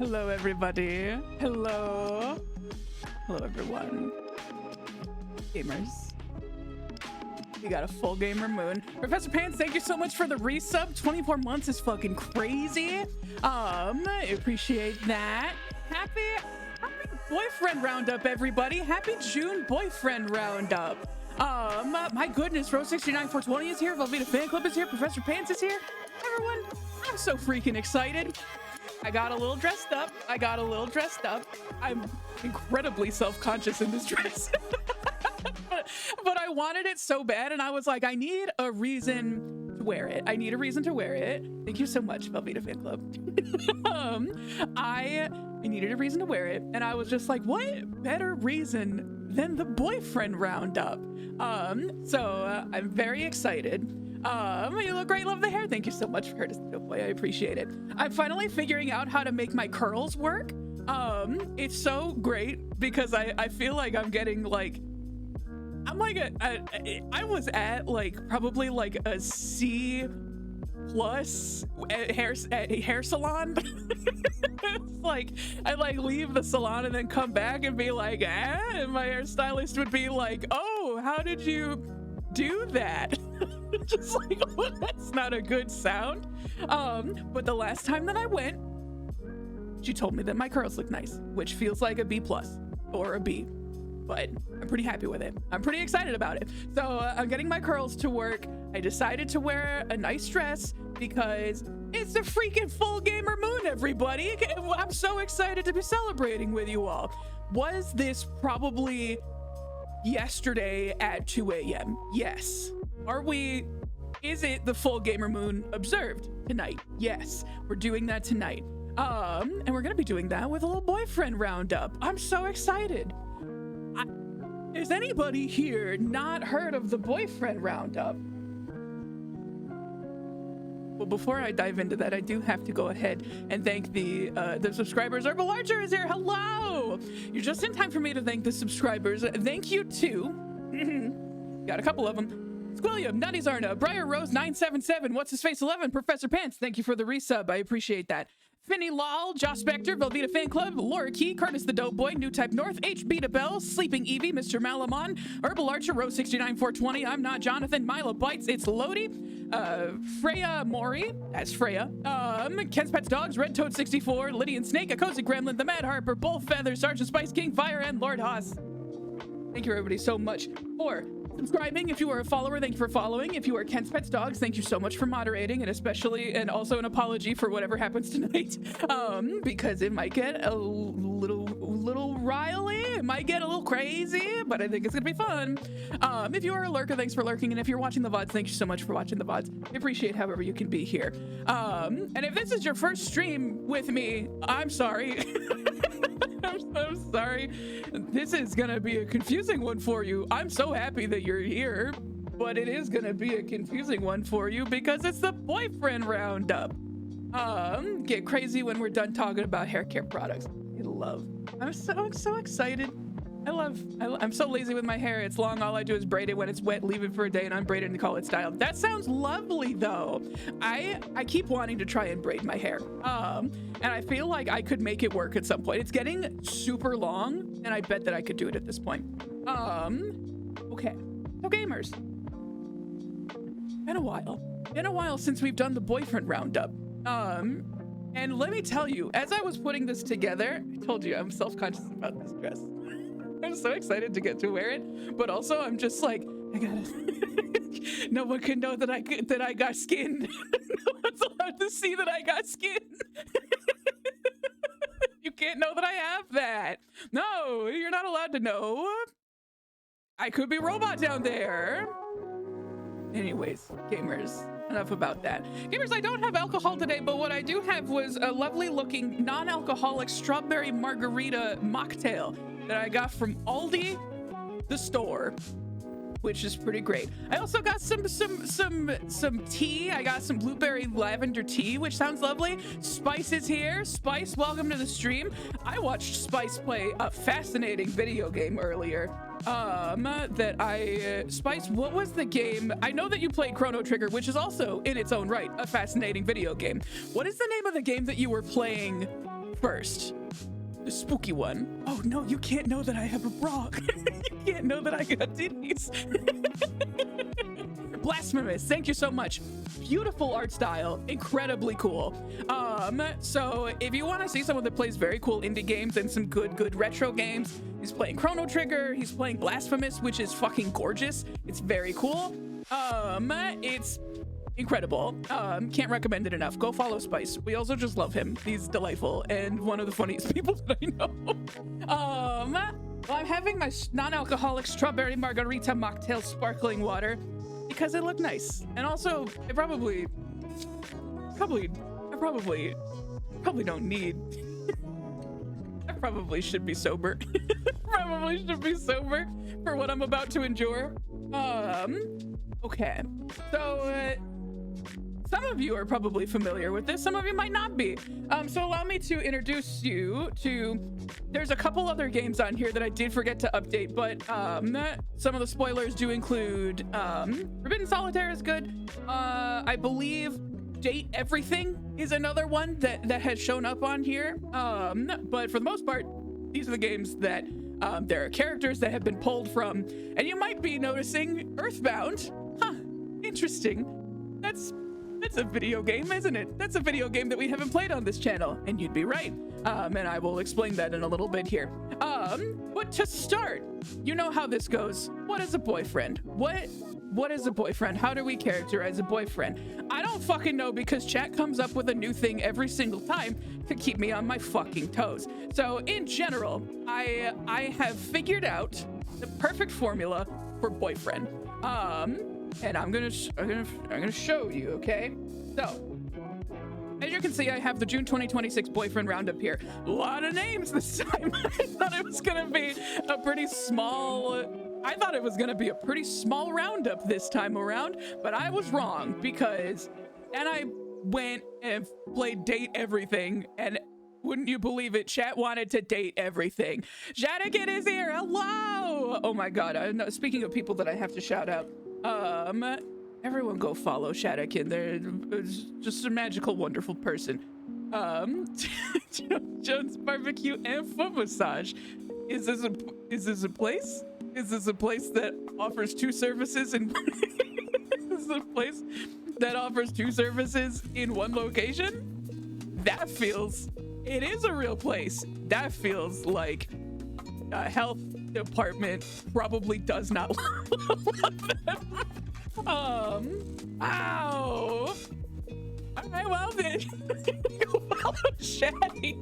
Hello, everybody. Hello. Hello, everyone. Gamers. We got a full gamer moon. Professor Pants, thank you so much for the resub. 24 months is fucking crazy. I appreciate that. Happy boyfriend roundup, everybody. Happy June boyfriend roundup. My goodness, Rose69420 is here. Velveeta Fan Club is here. Professor Pants is here. Everyone, I'm so freaking excited. I got a little dressed up. I'm incredibly self-conscious in this dress. but I wanted it so bad, and I was like, I need a reason to wear it. Thank you so much, Velveeta Fan Club. I needed a reason to wear it, and I was just like, what better reason than the boyfriend roundup? So I'm very excited. You look great, love the hair. Thank you so much, Curtis the Dope Boy. I appreciate it. I'm finally figuring out how to make my curls work. It's so great because I feel like I'm getting like, I was at like probably like a C+ at hair salon. It's like I like leave the salon and then come back and be like, and my hairstylist would be like, oh, how did you do that? Just like, oh, that's not a good sound. But the last time that I went, she told me that my curls look nice, which feels like a B+ or a B, but I'm pretty happy with it. I'm pretty excited about it. So I'm getting my curls to work. I decided to wear a nice dress because it's a freaking full gamer moon, everybody. I'm so excited to be celebrating with you all. Was this probably yesterday at 2 a.m.? Yes. Is it the full gamer moon observed tonight? Yes, we're doing that tonight. And we're gonna be doing that with a little boyfriend roundup. I'm so excited. Has anybody here not heard of the boyfriend roundup? Well, before I dive into that, I do have to go ahead and thank the subscribers. Herbal Archer is here. Hello. You're just in time for me to thank the subscribers. Thank you to got a couple of them. Squilliam, Nutty Zarna, Briar Rose 977, What's His Face 11, Professor Pants. Thank you for the resub. I appreciate that. Finny Lal, Josh Spector, Velveeta Fan Club, Laura Key, Curtis the Dope Boy, New Type North, H. Beta Bell, Sleeping Evie, Mr. Malamon, Herbal Archer, Rose 69420, I'm Not Jonathan, Milo Bites, It's Lodi, Freya Mori, that's Freya, Ken's Pets Dogs, Red Toad 64, Lydian Snake, A Cozy Gremlin, The Mad Harper, Bull Feather, Sergeant Spice King, Fire, and Lord Haas. Thank you, everybody, so much for subscribing. If you are a follower, thank you for following. If you are Ken's Pets Dogs, thank you so much for moderating, and also an apology for whatever happens tonight, because it might get a little riley, it might get a little crazy, but I think it's gonna be fun. If you are a lurker, thanks for lurking, and if you're watching the VODs, thank you so much for watching the VODs. I appreciate however you can be here. And if this is your first stream with me, I'm sorry. I'm sorry. This is gonna be a confusing one for you. I'm so happy that you're here, but it is gonna be a confusing one for you because it's the boyfriend roundup. Get crazy when we're done talking about hair care products. I love. I'm so excited. I'm so lazy with my hair. It's long. All I do is braid it when it's wet, leave it for a day, and unbraid it and call it style. That sounds lovely, though. I keep wanting to try and braid my hair. And I feel like I could make it work at some point. It's getting super long, and I bet that I could do it at this point. Okay. So gamers. Been a while since we've done the boyfriend roundup. And let me tell you, as I was putting this together, I told you I'm self-conscious about this dress. I'm so excited to get to wear it, but also I'm just like, I gotta. No one can know that I got skin. No one's allowed to see that I got skin. You can't know that I have that. No, you're not allowed to know. I could be robot down there. Anyways, gamers, enough about that. Gamers, I don't have alcohol today, but what I do have was a lovely looking non-alcoholic strawberry margarita mocktail that I got from Aldi, the store, which is pretty great. I also got some tea. I got some blueberry lavender tea, which sounds lovely. Spice is here. Spice, welcome to the stream. I watched Spice play a fascinating video game earlier. Spice, what was the game? I know that you played Chrono Trigger, which is also in its own right a fascinating video game. What is the name of the game that you were playing first, the spooky one. Oh no, you can't know that I have a bra. You can't know that I got titties. Blasphemous, thank you so much. Beautiful art style, incredibly cool. So if you want to see someone that plays very cool indie games and some good retro games, he's playing Chrono Trigger, he's playing Blasphemous, which is fucking gorgeous. It's very cool. It's incredible. Can't recommend it enough. Go follow Spice. We also just love him. He's delightful and one of the funniest people that I know. Well, I'm having my non-alcoholic strawberry margarita mocktail sparkling water because it looked nice, and also it probably don't need. I probably should be sober. Probably should be sober for what I'm about to endure. Okay, so some of you are probably familiar with this, some of you might not be. So allow me to introduce you to, there's a couple other games on here that I did forget to update, but some of the spoilers do include Forbidden Solitaire is good. I believe Date Everything is another one that has shown up on here. But for the most part, these are the games that there are characters that have been pulled from, and you might be noticing Earthbound. Huh, interesting. That's a video game, isn't it? That's a video game that we haven't played on this channel, and you'd be right. And I will explain that in a little bit here. But to start, you know how this goes. What is a boyfriend? What is a boyfriend? How do we characterize a boyfriend? I don't fucking know, because chat comes up with a new thing every single time to keep me on my fucking toes. So in general, I have figured out the perfect formula for boyfriend. And I'm gonna show you, okay? So, as you can see, I have the June 2026 boyfriend roundup here. A lot of names this time. I thought it was gonna be a pretty small roundup this time around, but I was wrong, because then I went and played Date Everything, and wouldn't you believe it, chat wanted to date everything. Shadakin is here, hello! Oh my god, speaking of people that I have to shout out, everyone go follow Shadakin. They're just a magical, wonderful person. Jones Barbecue and Foot Massage. Is this a place? Is this a place that offers two services in is this a place that offers two services in one location? It is a real place. That feels like a health department probably does not love them. Ow. Alright, well then, go follow Shaddy.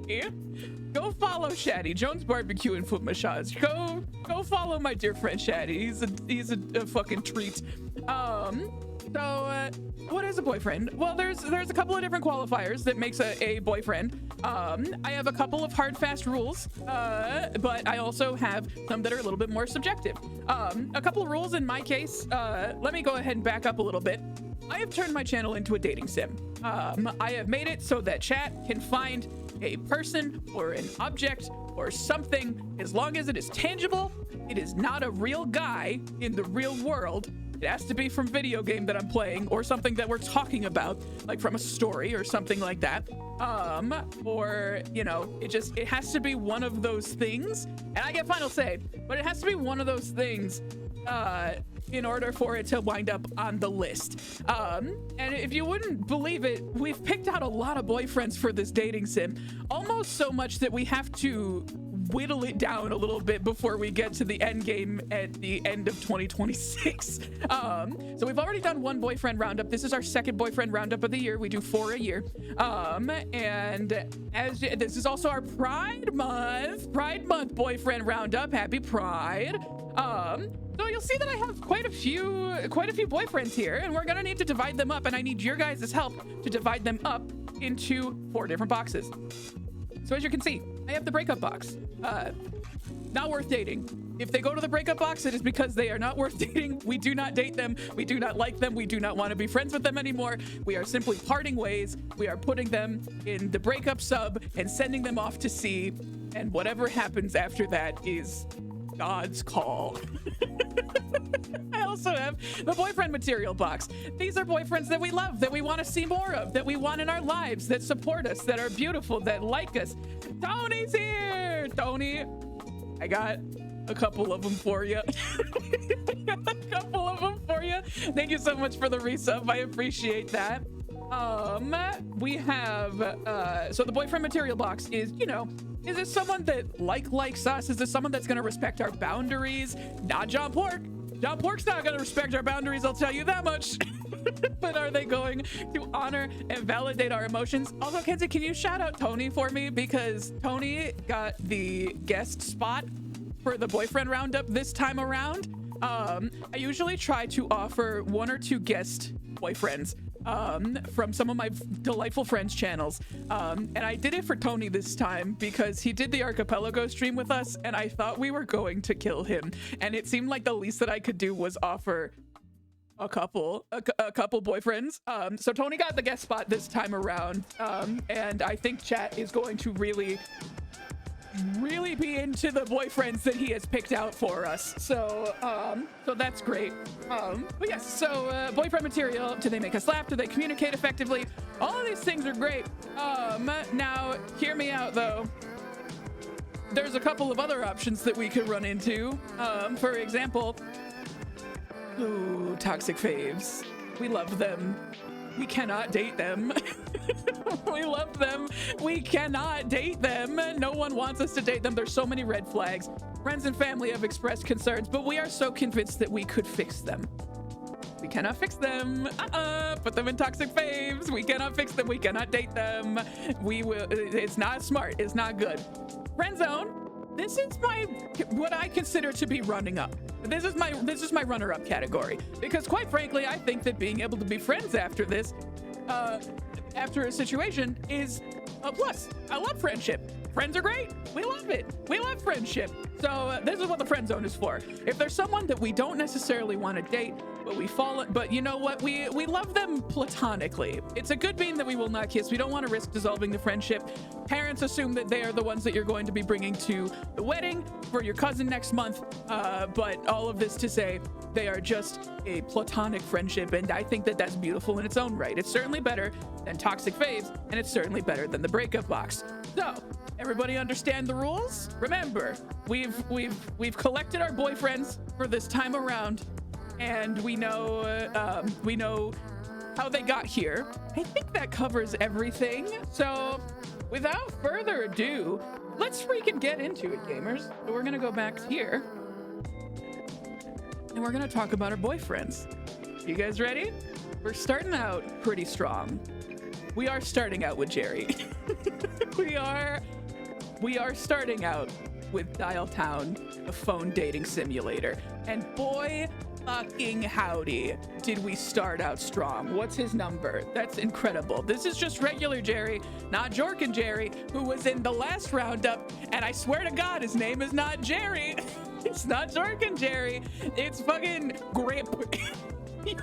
Go follow Shaddy. Jones Barbecue and Foot Massage. Go follow my dear friend Shaddy. He's a fucking treat. So what is a boyfriend? Well, there's a couple of different qualifiers that makes a boyfriend. I have a couple of hard, fast rules, but I also have some that are a little bit more subjective. A couple of rules in my case, let me go ahead and back up a little bit. I have turned my channel into a dating sim. I have made it so that chat can find a person or an object or something, as long as it is tangible, it is not a real guy in the real world. It has to be from video game that I'm playing, or something that we're talking about, like from a story or something like that. Or, you know, it has to be one of those things. And I get final say, but it has to be one of those things in order for it to wind up on the list. And if you wouldn't believe it, we've picked out a lot of boyfriends for this dating sim, almost so much that we have to whittle it down a little bit before we get to the end game at the end of 2026. So we've already done one boyfriend roundup. This is our second boyfriend roundup of the year. We do 4 a year. And as this is also our Pride Month boyfriend roundup. Happy Pride. So you'll see that I have quite a few boyfriends here, and we're gonna need to divide them up, and I need your guys' help to divide them up into 4 different boxes. So as you can see, I have the breakup box. Not worth dating. If they go to the breakup box, it is because they are not worth dating. We do not date them. We do not like them. We do not want to be friends with them anymore. We are simply parting ways. We are putting them in the breakup sub and sending them off to sea. And whatever happens after that is God's call. also have the boyfriend material box. These are boyfriends that we love, that we want to see more of, that we want in our lives, that support us, that are beautiful, that like us. Tony's here! Tony, I got a couple of them for you. Thank you so much for the resub. I appreciate that. We have so the boyfriend material box is, you know, is it someone that likes us? Is it someone that's gonna respect our boundaries? Not John Pork. John Pork's not gonna respect our boundaries, I'll tell you that much. But are they going to honor and validate our emotions? Also, Kenzie, can you shout out Tony for me? Because Tony got the guest spot for the boyfriend roundup this time around. I usually try to offer 1 or 2 guest boyfriends from some of my delightful friends' channels. And I did it for Tony this time because he did the archipelago stream with us and I thought we were going to kill him. And it seemed like the least that I could do was offer a couple boyfriends. So Tony got the guest spot this time around. And I think chat is going to really be into the boyfriends that he has picked out for us. So that's great. But yes, so boyfriend material, do they make us laugh? Do they communicate effectively? All of these things are great. Now hear me out though. There's a couple of other options that we could run into. For example, ooh, toxic faves. We love them. We cannot date them. We love them. We cannot date them. No one wants us to date them. There's so many red flags. Friends and family have expressed concerns, but we are so convinced that we could fix them. We cannot fix them. Put them in toxic faves. We cannot fix them. We cannot date them. We will. It's not smart. It's not good. Friend zone. This is what I consider to be running up. This is my runner-up category because, quite frankly, I think that being able to be friends after this, after a situation, is a plus. I love friendship. Friends are great. We love it. We love friendship. So this is what the friend zone is for. If there's someone that we don't necessarily want to date, but you know what? We love them platonically. It's a good bean that we will not kiss. We don't want to risk dissolving the friendship. Parents assume that they are the ones that you're going to be bringing to the wedding for your cousin next month. But all of this to say, they are just a platonic friendship. And I think that that's beautiful in its own right. It's certainly better than toxic faves, and it's certainly better than the breakup box. So everybody understand the rules? Remember, we've collected our boyfriends for this time around, and we know how they got here. I think that covers everything. So without further ado, let's freaking get into it, gamers. So we're gonna go back here and we're gonna talk about our boyfriends. You guys ready? We're starting out pretty strong. We are starting out with Jerry. we are starting out with Dial Town, a phone dating simulator. And boy fucking howdy, did we start out strong. What's his number? That's incredible. This is just regular Jerry, not Jorkin Jerry, who was in the last roundup. And I swear to God, his name is not Jerry. It's not Jorkin Jerry. It's fucking Grip.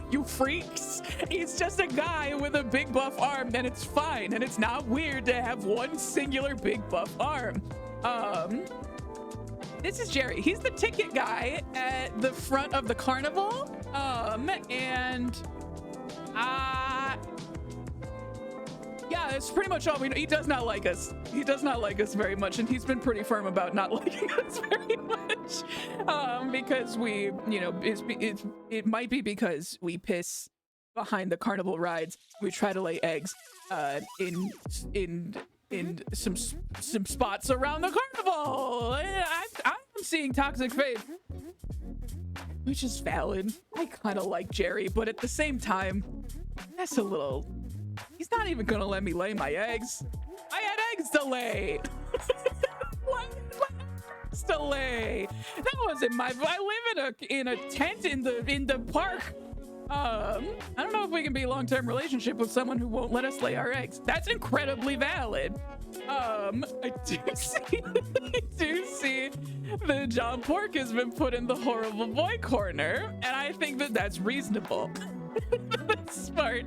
You freaks. He's just a guy with a big buff arm, and it's fine. And it's not weird to have one singular big buff arm. This is Jerry. He's the ticket guy at the front of the carnival. Yeah, that's pretty much all we know. He does not like us. He does not like us very much, and he's been pretty firm about not liking us very much. Because we, you know, it might be because we piss behind the carnival rides. We try to lay eggs in some spots around the carnival. I'm seeing toxic faith, which is valid. I kind of like Jerry, but at the same time, that's a little. He's not even gonna let me lay my eggs. I had eggs to lay. Eggs to lay. That wasn't my. I live in a tent in the park. I don't know if we can be a long-term relationship with someone who won't let us lay our eggs. That's incredibly valid. I do see that John Pork has been put in the horrible boy corner, and I think that that's reasonable. That's smart.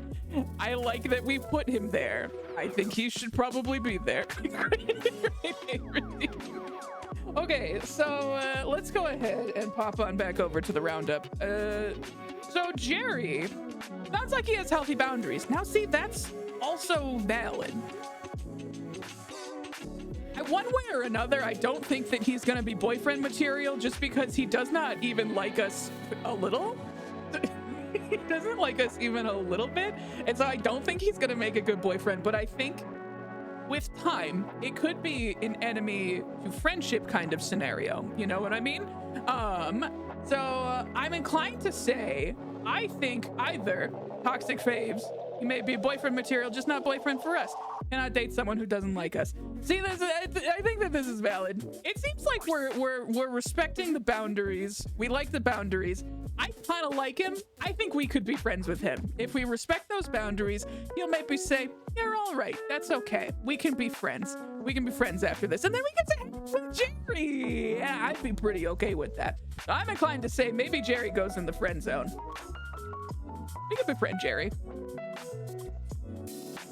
I like that we put him there. I think he should probably be there. Okay, so let's go ahead and pop on back over to the roundup. So Jerry, sounds like he has healthy boundaries. Now see, that's also valid. One way or another, I don't think that he's gonna be boyfriend material just because he does not even like us a little. He doesn't like us even a little bit. And so I don't think he's gonna make a good boyfriend, but I think with time, it could be an enemy to friendship kind of scenario. You know what I mean? So I'm inclined to say, I think either toxic faves, he may be boyfriend material, just not boyfriend for us. Cannot date someone who doesn't like us. See, this, I think that this is valid. It seems like we're respecting the boundaries. We like the boundaries. I kind of like him. I think we could be friends with him. If we respect those boundaries, he'll maybe say, you're all right. That's okay. We can be friends. We can be friends after this. And then we get to hang out with Jerry. Yeah, I'd be pretty okay with that. So I'm inclined to say maybe Jerry goes in the friend zone. We could befriend Jerry.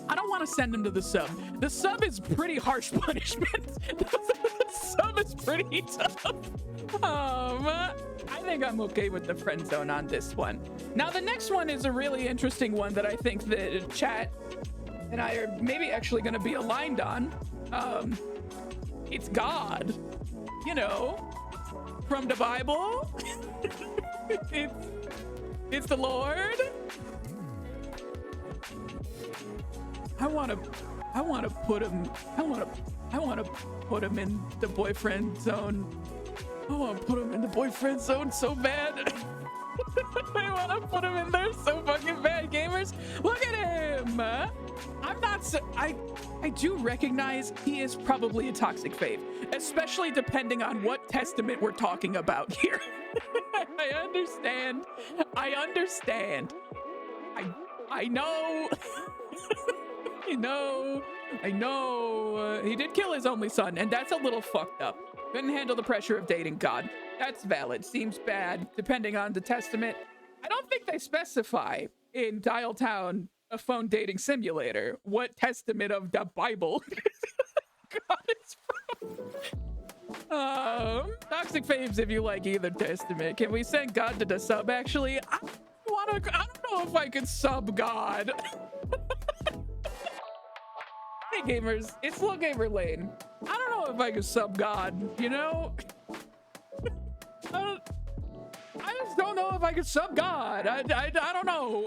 I don't want to send him to the sub. The sub is pretty harsh punishment. The sub is pretty tough. I think I'm okay with the friend zone on this one. Now, the next one is a really interesting one that I think the chat and I are maybe actually going to be aligned on. It's God, you know, from the Bible. it's the Lord. I want to put him in the boyfriend zone. I want to put him in the boyfriend zone so bad. I want to put him in there so fucking bad, gamers. Look at him. I'm not so, I do recognize he is probably a toxic fave, especially depending on what testament we're talking about here. I understand. I know. I know. He did kill his only son, and that's a little fucked up. Couldn't handle the pressure of dating God. That's valid. Seems bad, depending on the testament. I don't think they specify in Dial Town, a phone dating simulator, what testament of the Bible God is from. Toxic faves if you like either testament. Can we send God to the sub, actually? I don't know if I could sub God. Hey gamers, it's LILGAMERLANE. I don't know if I could sub God, you know? I just don't know if I could sub God. I don't know.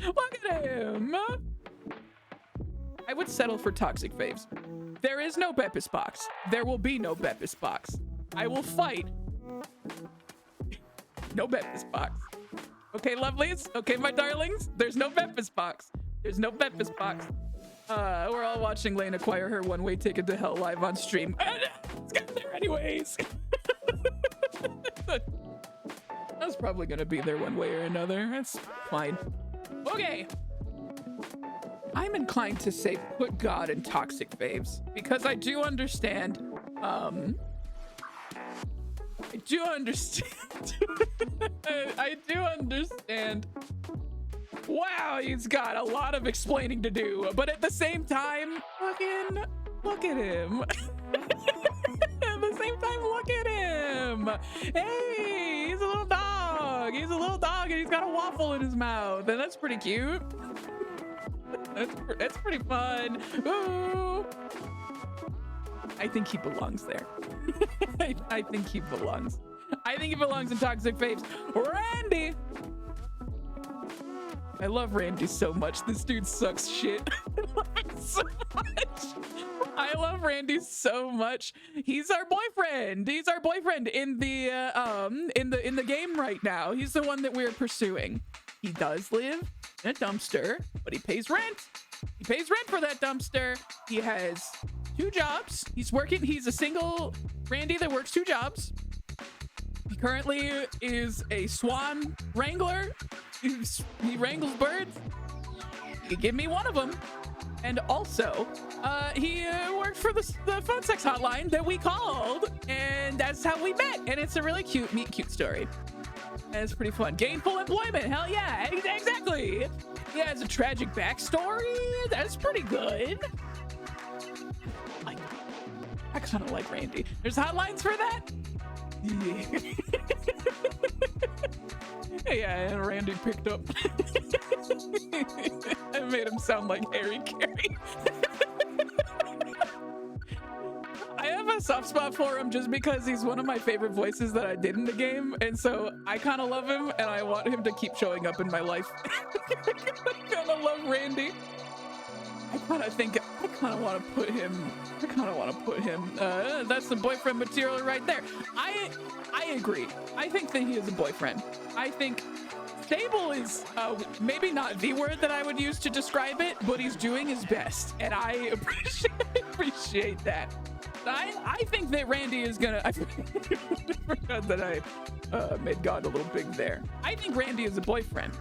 Look at him. I would settle for toxic faves. There is no Beppis box. There will be no Beppis box. I will fight. No Beppis box. Okay, lovelies. Okay, my darlings. There's no Beppis box. There's no Beppis box. We're all watching Lane acquire her one-way ticket to hell live on stream. Let's get there anyways. That's probably gonna be there one way or another. That's fine. Okay. I'm inclined to say put God in toxic faves because I do understand. I do understand. Wow, he's got a lot of explaining to do, but at the same time, look at him. At the same time, look at him. Hey, he's a little dog. He's a little dog, and he's got a waffle in his mouth, and that's pretty cute. That's pretty fun. Ooh. I think he belongs there. I think he belongs. I think he belongs in toxic faves. Randy. I love Randy so much. This dude sucks shit. So much. I love Randy so much. He's our boyfriend. He's our boyfriend in the game right now. He's the one that we're pursuing. He does live in a dumpster, but he pays rent. He pays rent for that dumpster. He has 2 jobs. He's a single Randy that works 2 jobs. He currently is a swan wrangler. He wrangles birds. He could give me one of them. And also, he worked for the phone sex hotline that we called, and that's how we met. And it's a really cute meet cute story. That's pretty fun. Gainful employment. Hell yeah. Exactly. He has a tragic backstory. That's pretty good. I kind of like Randy. There's hotlines for that? Yeah. Yeah, and Randy picked up. I made him sound like Harry Carey. I have a soft spot for him just because he's one of my favorite voices that I did in the game, and so I kind of love him, and I want him to keep showing up in my life. I kind of love Randy. I kind of want to put him. That's the boyfriend material right there. I agree. I think that he is a boyfriend. I think stable is maybe not the word that I would use to describe it, but he's doing his best, and I appreciate that. I think that Randy is gonna. I forgot that I made God a little big there. I think Randy is a boyfriend.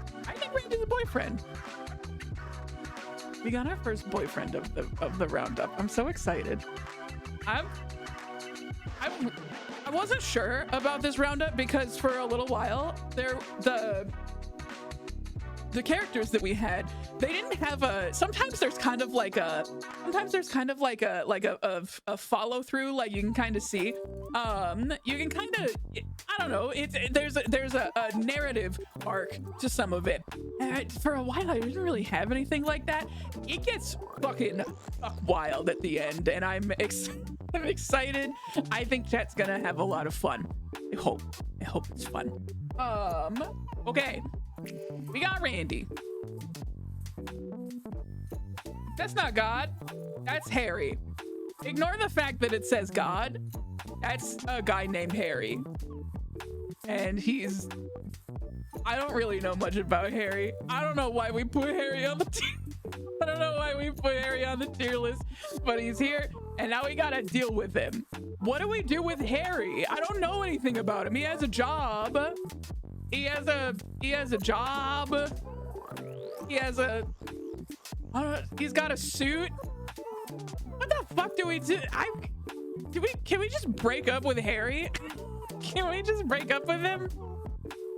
We got our first boyfriend of the roundup. I'm so excited. I wasn't sure about this roundup because for a little while the characters that we had, they didn't have a. Sometimes there's kind of like a follow through. Like you can kind of see. You can kind of. I don't know. There's a narrative arc to some of it. And for a while, I didn't really have anything like that. It gets fucking wild at the end, and I'm excited. I think chat's gonna have a lot of fun. I hope it's fun. Okay. We got Randy. That's not God. That's Harry. Ignore the fact that it says God. That's a guy named Harry. And he's... I don't really know much about Harry. I don't know why we put Harry on the tier list, but he's here, and now we gotta deal with him. What do we do with Harry? I don't know anything about him. He has a job. He's got a suit. What the fuck do we do? Can we just break up with Harry? Can we just break up with him?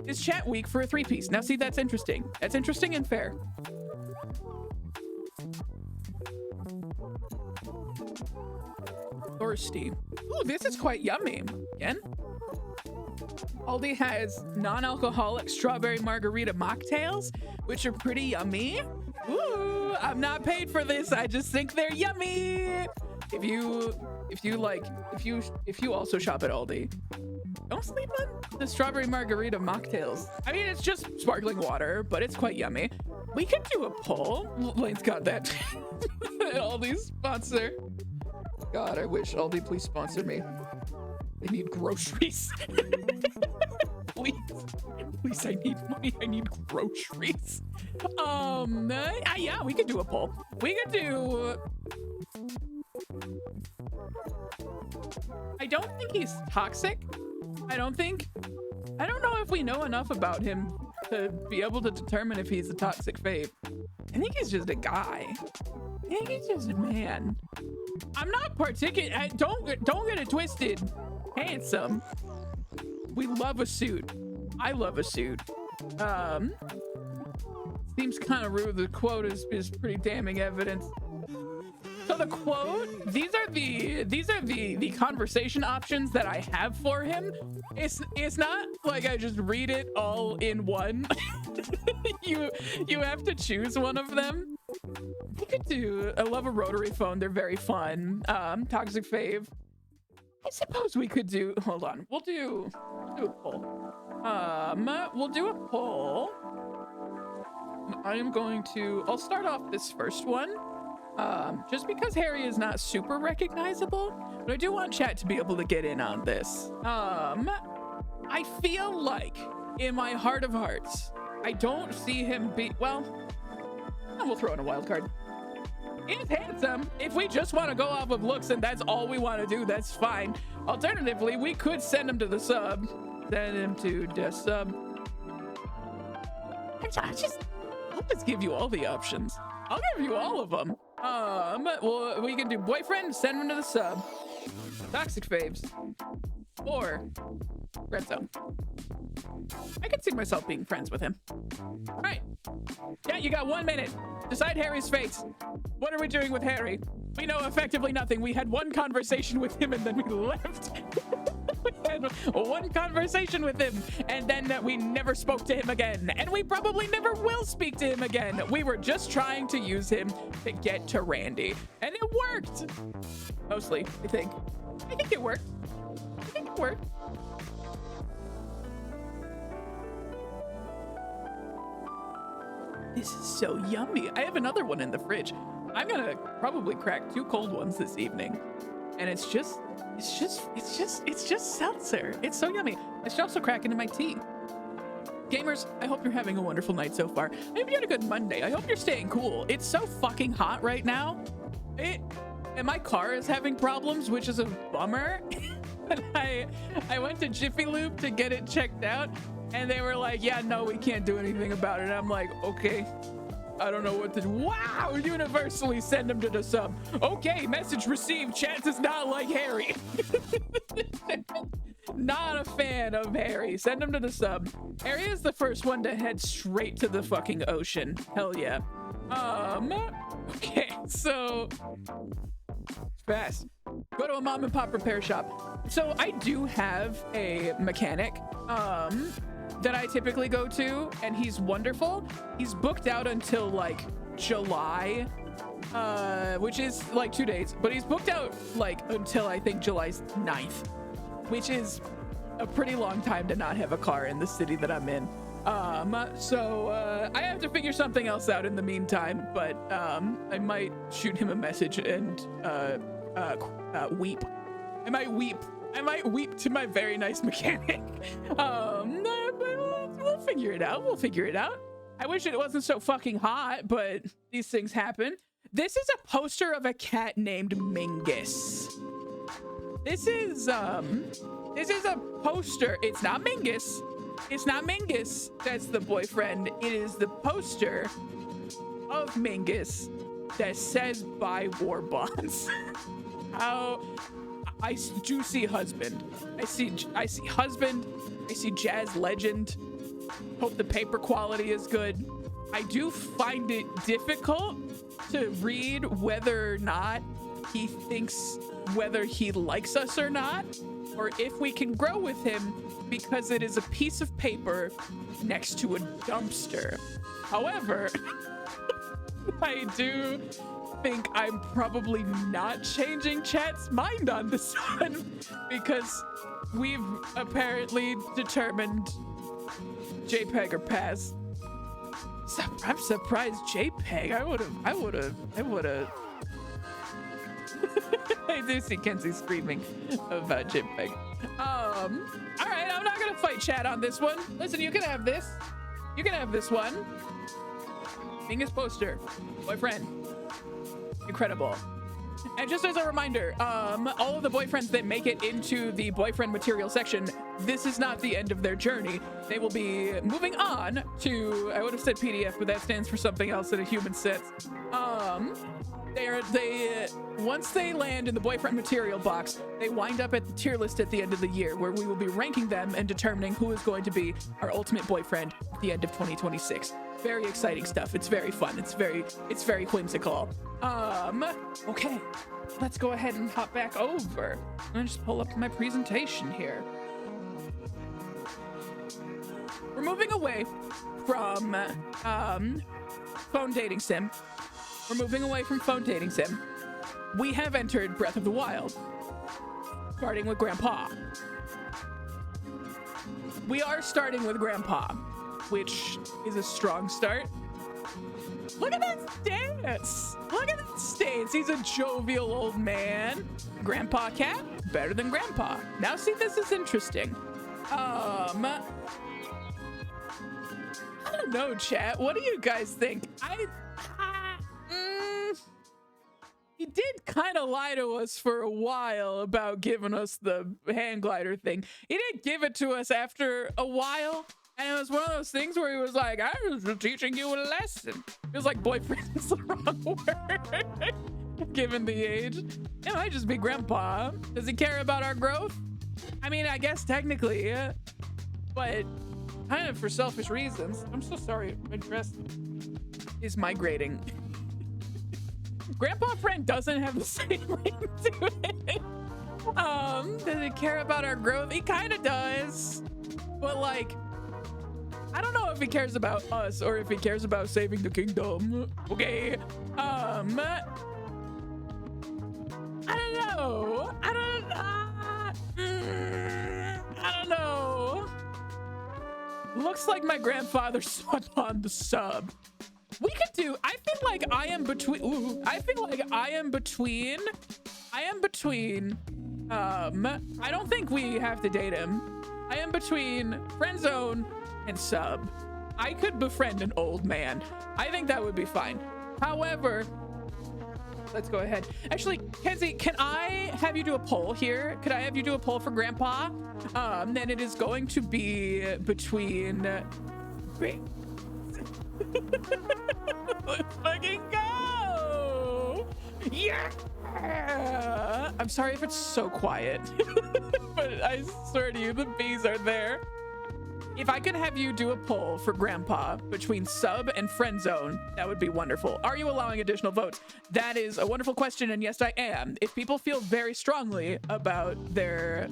Is chat weak for a three-piece? Now see, that's interesting. That's interesting and fair. Thirsty. Ooh, this is quite yummy. Again? Aldi has non-alcoholic strawberry margarita mocktails, which are pretty yummy. Ooh, I'm not paid for this. I just think they're yummy. If you also shop at Aldi, don't sleep on the strawberry margarita mocktails. I mean, it's just sparkling water, but it's quite yummy. We could do a poll. Lane's got that. Aldi sponsor. God, I wish Aldi please sponsor me. They need groceries. Please, I need money. I need groceries. Yeah, we could do a poll. We could do... I don't think he's toxic. I don't know if we know enough about him to be able to determine if he's a toxic fave. I think he's just a guy. I think he's just a man. I'm not particular. Don't get it twisted. Handsome. We love a suit. I love a suit. Seems kind of rude. The quote is pretty damning evidence. So the quote, these are the conversation options that I have for him. It's not like I just read it all in one. you have to choose one of them. We could do, I love a rotary phone. They're very fun. Toxic fave. I suppose we could do, hold on. We'll do a poll. We'll do a poll. I'll start off this first one. Just because Harry is not super recognizable, but I do want chat to be able to get in on this. I feel like in my heart of hearts, I don't see him be, well, we'll throw in a wild card. He's handsome. If we just want to go off of looks and that's all we want to do, that's fine. Alternatively, we could send him to the sub. Send him to the sub. I'll just give you all the options. I'll give you all of them. Well, we can do boyfriend, send him to the sub, toxic faves, or red zone. I could see myself being friends with him. All right. Yeah, you got 1 minute. Decide Harry's fate. What are we doing with Harry? We know effectively nothing. We had one conversation with him and then we left. We had one conversation with him and then we never spoke to him again. And we probably never will speak to him again. We were just trying to use him to get to Randy. And it worked. Mostly, I think. I think it worked. I think it worked. This is so yummy. I have another one in the fridge. I'm gonna probably crack 2 cold ones this evening. And it's just seltzer. It's so yummy. I should also crack into my tea. Gamers, I hope you're having a wonderful night so far. I hope you had a good Monday. I hope you're staying cool. It's so fucking hot right now. And my car is having problems, which is a bummer. And I went to Jiffy Lube to get it checked out. And they were like, yeah, no, we can't do anything about it. And I'm like, okay, I don't know what to do. Wow, universally send him to the sub. Okay, message received. Chat does not like Harry. Not a fan of Harry. Send him to the sub. Harry is the first one to head straight to the fucking ocean. Hell yeah. Okay, so fast. Go to a mom and pop repair shop. So I do have a mechanic that I typically go to, and he's wonderful. He's booked out until like July, which is like 2 days, but he's booked out like until I think July 9th, which is a pretty long time to not have a car in the city that I'm in. So I have to figure something else out in the meantime, but I might shoot him a message and weep. I might weep to my very nice mechanic. But we'll figure it out. We'll figure it out. I wish it wasn't so fucking hot, but these things happen. This is a poster of a cat named Mingus. This is a poster. It's not Mingus. It's not Mingus that's the boyfriend. It is the poster of Mingus that says buy war bonds. How I do see husband. I see husband. I see jazz legend. Hope the paper quality is good. I do find it difficult to read whether or not he thinks whether he likes us or not, or if we can grow with him, because it is a piece of paper next to a dumpster. However, I do think I'm probably not changing chat's mind on this one, because we've apparently determined JPEG or pass. I'm surprised JPEG. I would have. I do see Kenzie screaming about JPEG. All right, I'm not gonna fight chat on this one. Listen, you can have this. You can have this one. Mingus poster, boyfriend, incredible. And just as a reminder, all of the boyfriends that make it into the boyfriend material section, this is not the end of their journey. They will be moving on to, I would have said PDF, but that stands for something else in a human sense. Once they land in the boyfriend material box, they wind up at the tier list at the end of the year, where we will be ranking them and determining who is going to be our ultimate boyfriend at the end of 2026. Very exciting stuff. It's very fun. It's very whimsical. Okay, let's go ahead and hop back over. I'm gonna just pull up my presentation here. We're moving away from phone dating sim. We're moving away from phone dating sim. We have entered Breath of the Wild, starting with Grandpa. We are starting with Grandpa, which is a strong start. Look at that stance. Look at that stance. He's a jovial old man. Grandpa cat, better than Grandpa. Now see, this is interesting. I don't know, chat. What do you guys think? He did kind of lie to us for a while about giving us the hand glider thing. He did give it to us after a while. And it was one of those things where he was like, I was teaching you a lesson. It was like boyfriend is the wrong word, given the age. It might just be Grandpa. Does he care about our growth? I mean, I guess technically, yeah. but kind of for selfish reasons. I'm so sorry. My dress is migrating. Grandpa Friend doesn't have the same ring to it. Does he care about our growth? He kind of does, but like, I don't know if he cares about us or if he cares about saving the kingdom. Okay. I don't know. I don't know. Looks like my grandfather saw on the sub. We could do, I feel like I am between, I don't think we have to date him. I am between friend zone and sub. I could befriend an old man. I think that would be fine. However, let's go ahead. Actually, Kenzie, can I have you do a poll here? Could I have you do a poll for Grandpa? Then it is going to be between... Let's fucking go! Yeah! I'm sorry if it's so quiet, but I swear to you, the bees are there. If I could have you do a poll for Grandpa between sub and friend zone, that would be wonderful. Are you allowing additional votes? That is a wonderful question, and yes, I am. If people feel very strongly about their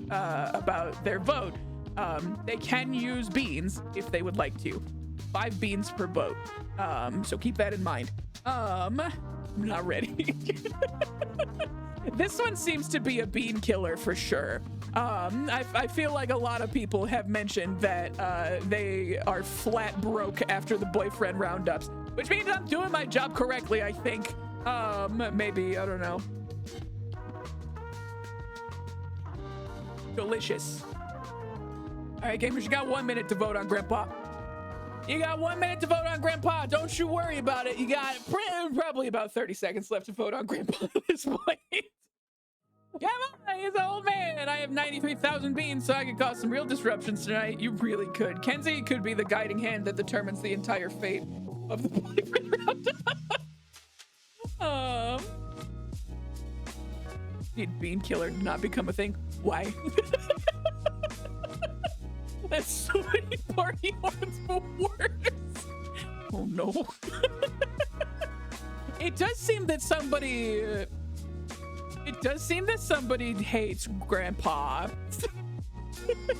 vote, they can use beans if they would like to. 5 beans per vote. So keep that in mind. I'm not ready. This one seems to be a bean killer for sure. I feel like a lot of people have mentioned that they are flat broke after the boyfriend roundups, which means I'm doing my job correctly, I think. Maybe, I don't know. Delicious. All right, gamers, you got 1 minute to vote on Grandpa. You got 1 minute to vote on Grandpa. Don't you worry about it. You got probably about 30 seconds left to vote on Grandpa at this point. Come on, he's an old man. I have 93,000 beans, so I could cause some real disruptions tonight. You really could. Kenzie could be the guiding hand that determines the entire fate of the boyfriend roundup. Need bean killer to not become a thing. Why? That's so many party horns for worse. Oh no. It does seem that somebody hates Grandpa.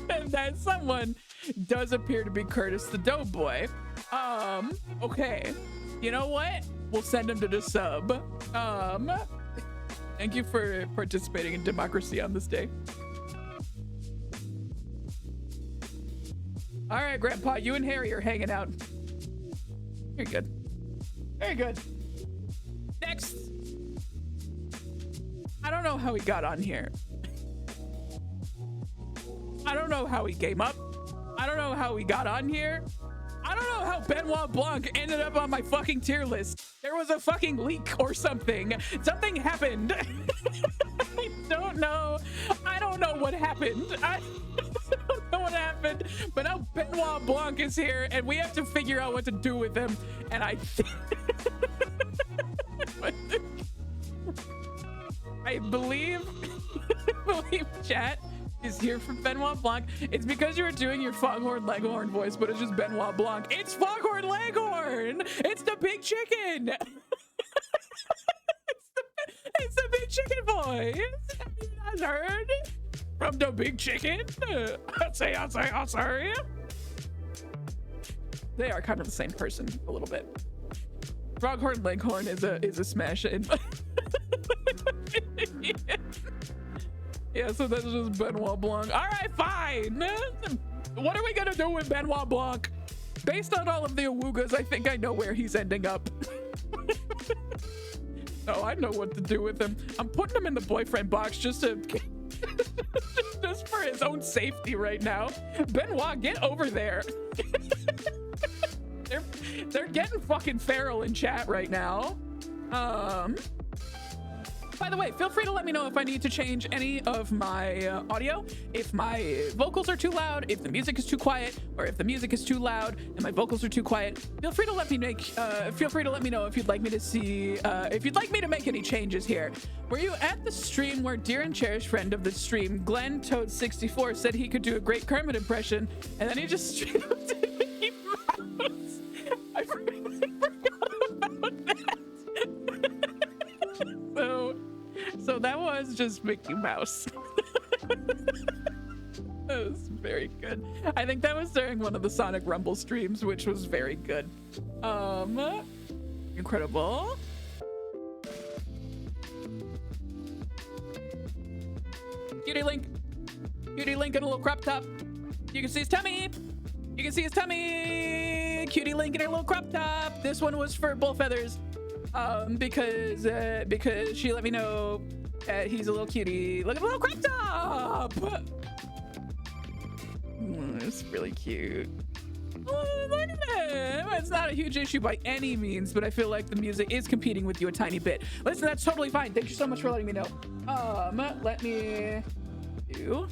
And that someone does appear to be Curtis the Doughboy. Okay. You know what? We'll send him to the sub. Thank you for participating in democracy on this day. All right, Grandpa, you and Harry are hanging out. Very good. Very good. Next. I don't know how he got on here. I don't know how he came up. I don't know how he got on here. I don't know how Benoit Blanc ended up on my fucking tier list. There was a fucking leak or something. Something happened. I don't know. I don't know what happened. I don't know what happened, but now Benoit Blanc is here and we have to figure out what to do with him. And I believe chat is here for Benoit Blanc. It's because you were doing your Foghorn Leghorn voice, but it's just Benoit Blanc. It's Foghorn Leghorn! It's the big chicken! it's the big chicken voice! Have you not heard? From the big chicken? I'll say. They are kind of the same person, a little bit. Foghorn Leghorn is a smash in. Yeah, so that's just Benoit Blanc. All right, fine. What are we gonna do with Benoit Blanc? Based on all of the awoogas, I think I know where he's ending up. Oh, I know what to do with him. I'm putting him in the boyfriend box just to... just for his own safety right now. Benoit, get over there. They're getting fucking feral in chat right now. By the way, feel free to let me know if I need to change any of my audio, if my vocals are too loud, if the music is too quiet, or if the music is too loud and my vocals are too quiet. Feel free to let me know if you'd like me to see, if you'd like me to make any changes here. Were you at the stream where dear and cherished friend of the stream, Glenn Toad64, said he could do a great Kermit impression, and then he just straight up did Mickey Mouse? I really forgot about that. So that was just Mickey Mouse. That was very good. I think that was during one of the Sonic Rumble streams, which was very good. Incredible. Cutie Link in a little crop top. You can see his tummy. You can see his tummy. Cutie Link in a little crop top. This one was for Bull Feathers. Because she let me know he's a little cutie. Look at the little crop top. It's really cute. Oh, look at that. It's not a huge issue by any means, but I feel like the music is competing with you a tiny bit. Listen, that's totally fine. Thank you so much for letting me know. Let me do.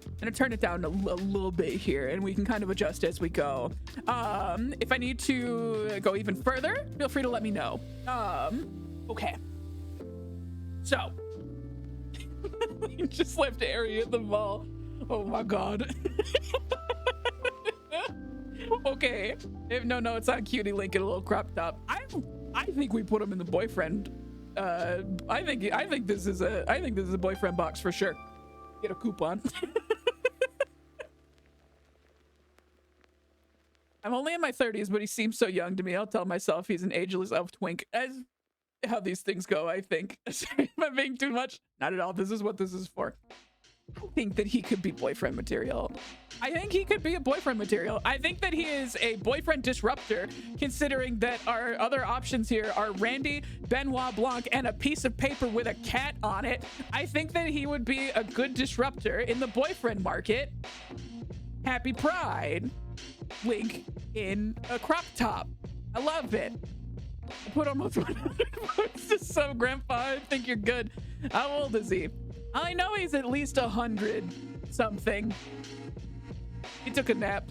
I'm gonna turn it down a little bit here, and we can kind of adjust as we go. If I need to go even further, feel free to let me know. Okay. So, you just left Ari at the mall. Oh my god. Okay. No, it's not Cutie Link in a little crop top. I think we put him in the boyfriend. I think this is a boyfriend box for sure. Get a coupon. I'm only in my 30s, but he seems so young to me. I'll tell myself he's an ageless elf twink. As how these things go, I think. Sorry, am I being too much? Not at all. This is what this is for. I think that he could be boyfriend material. I think he could be a boyfriend material. I think that he is a boyfriend disruptor, considering that our other options here are Randy, Benoit Blanc, and a piece of paper with a cat on it. I think that he would be a good disruptor in the boyfriend market. Happy Pride. Link in a crop top. I love it. I put almost 100 votes to some grandpa. I think you're good. How old is he? I know he's at least 100 something. He took a nap.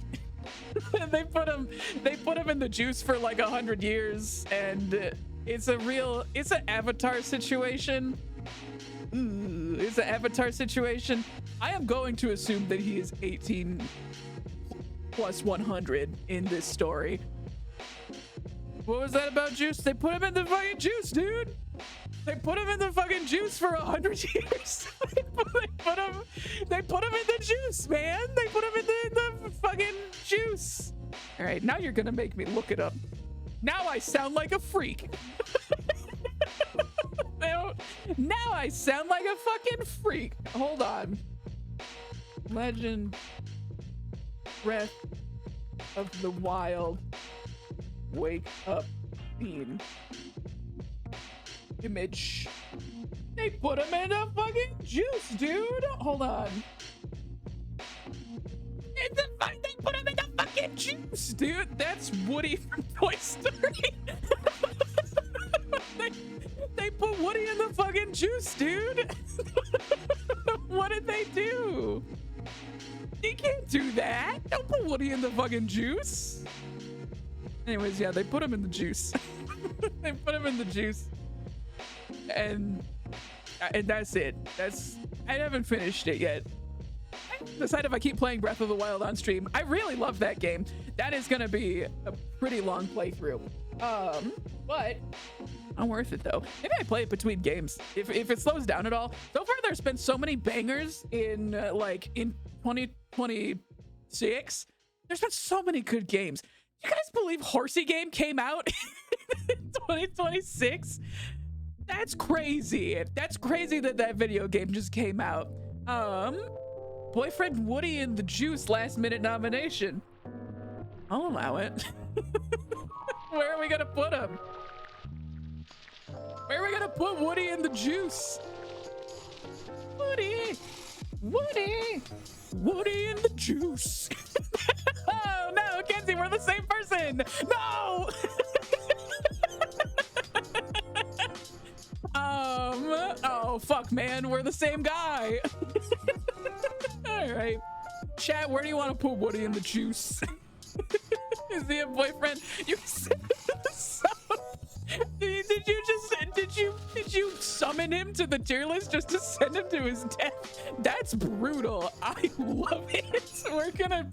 they put him in the juice for like 100 years, and it's an Avatar situation. It's an Avatar situation. I am going to assume that he is 18 plus 100 in this story. What was that about juice? They put him in the fucking juice, dude. They put him in the fucking juice for 100 years. they put him in the juice, man. They put him in the fucking juice. All right, now you're gonna make me look it up. Now I sound like a freak. Now I sound like a fucking freak. Hold on. Legend. Breath of the Wild. Wake up scene. Image. They put him in a fucking juice, dude. Hold on. They put him in the fucking juice, dude. That's Woody from Toy Story. they put Woody in the fucking juice, dude. What did they do? You can't do that. Don't put Woody in the fucking juice. Anyways, yeah, they put him in the juice. They put him in the juice. And that's it. I haven't finished it yet. I decide if I keep playing Breath of the Wild on stream. I really love that game. That is gonna be a pretty long playthrough. But not worth it though. Maybe I play it between games if it slows down at all. So far, there's been so many bangers in in 2026. There's been so many good games. You guys believe Horsey Game came out in 2026? That's crazy. That's crazy that video game just came out. Boyfriend Woody in the Juice last minute nomination. I'll allow it. Where are we gonna put him? Where are we gonna put Woody in the Juice? Woody in the Juice. Oh no, Kenzie, we're the same person. No. Oh, fuck, man. We're the same guy. All right. Chat, where do you want to put Woody in the juice? Is he a boyfriend? You said so. Did you summon him to the tier list just to send him to his death? That's brutal. I love it. We're gonna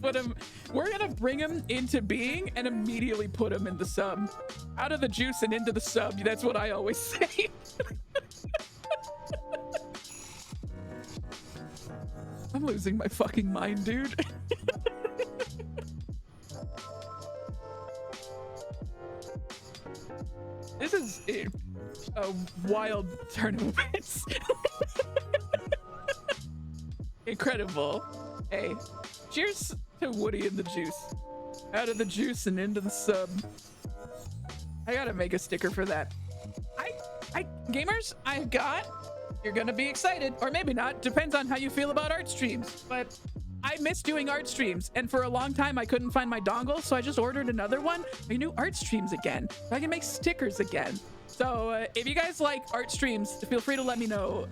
bring him into being and immediately put him in the sub. Out of the juice and into the sub. That's what I always say. I'm losing my fucking mind, dude. This is a wild turn of events. Incredible. Hey, cheers to Woody and the juice. Out of the juice and into the sub. I gotta make a sticker for that. Gamers, you're gonna be excited, or maybe not, depends on how you feel about art streams, but I miss doing art streams, and for a long time I couldn't find my dongle, so I just ordered another one. I knew art streams again, so I can make stickers again. So if you guys like art streams, feel free to let me know,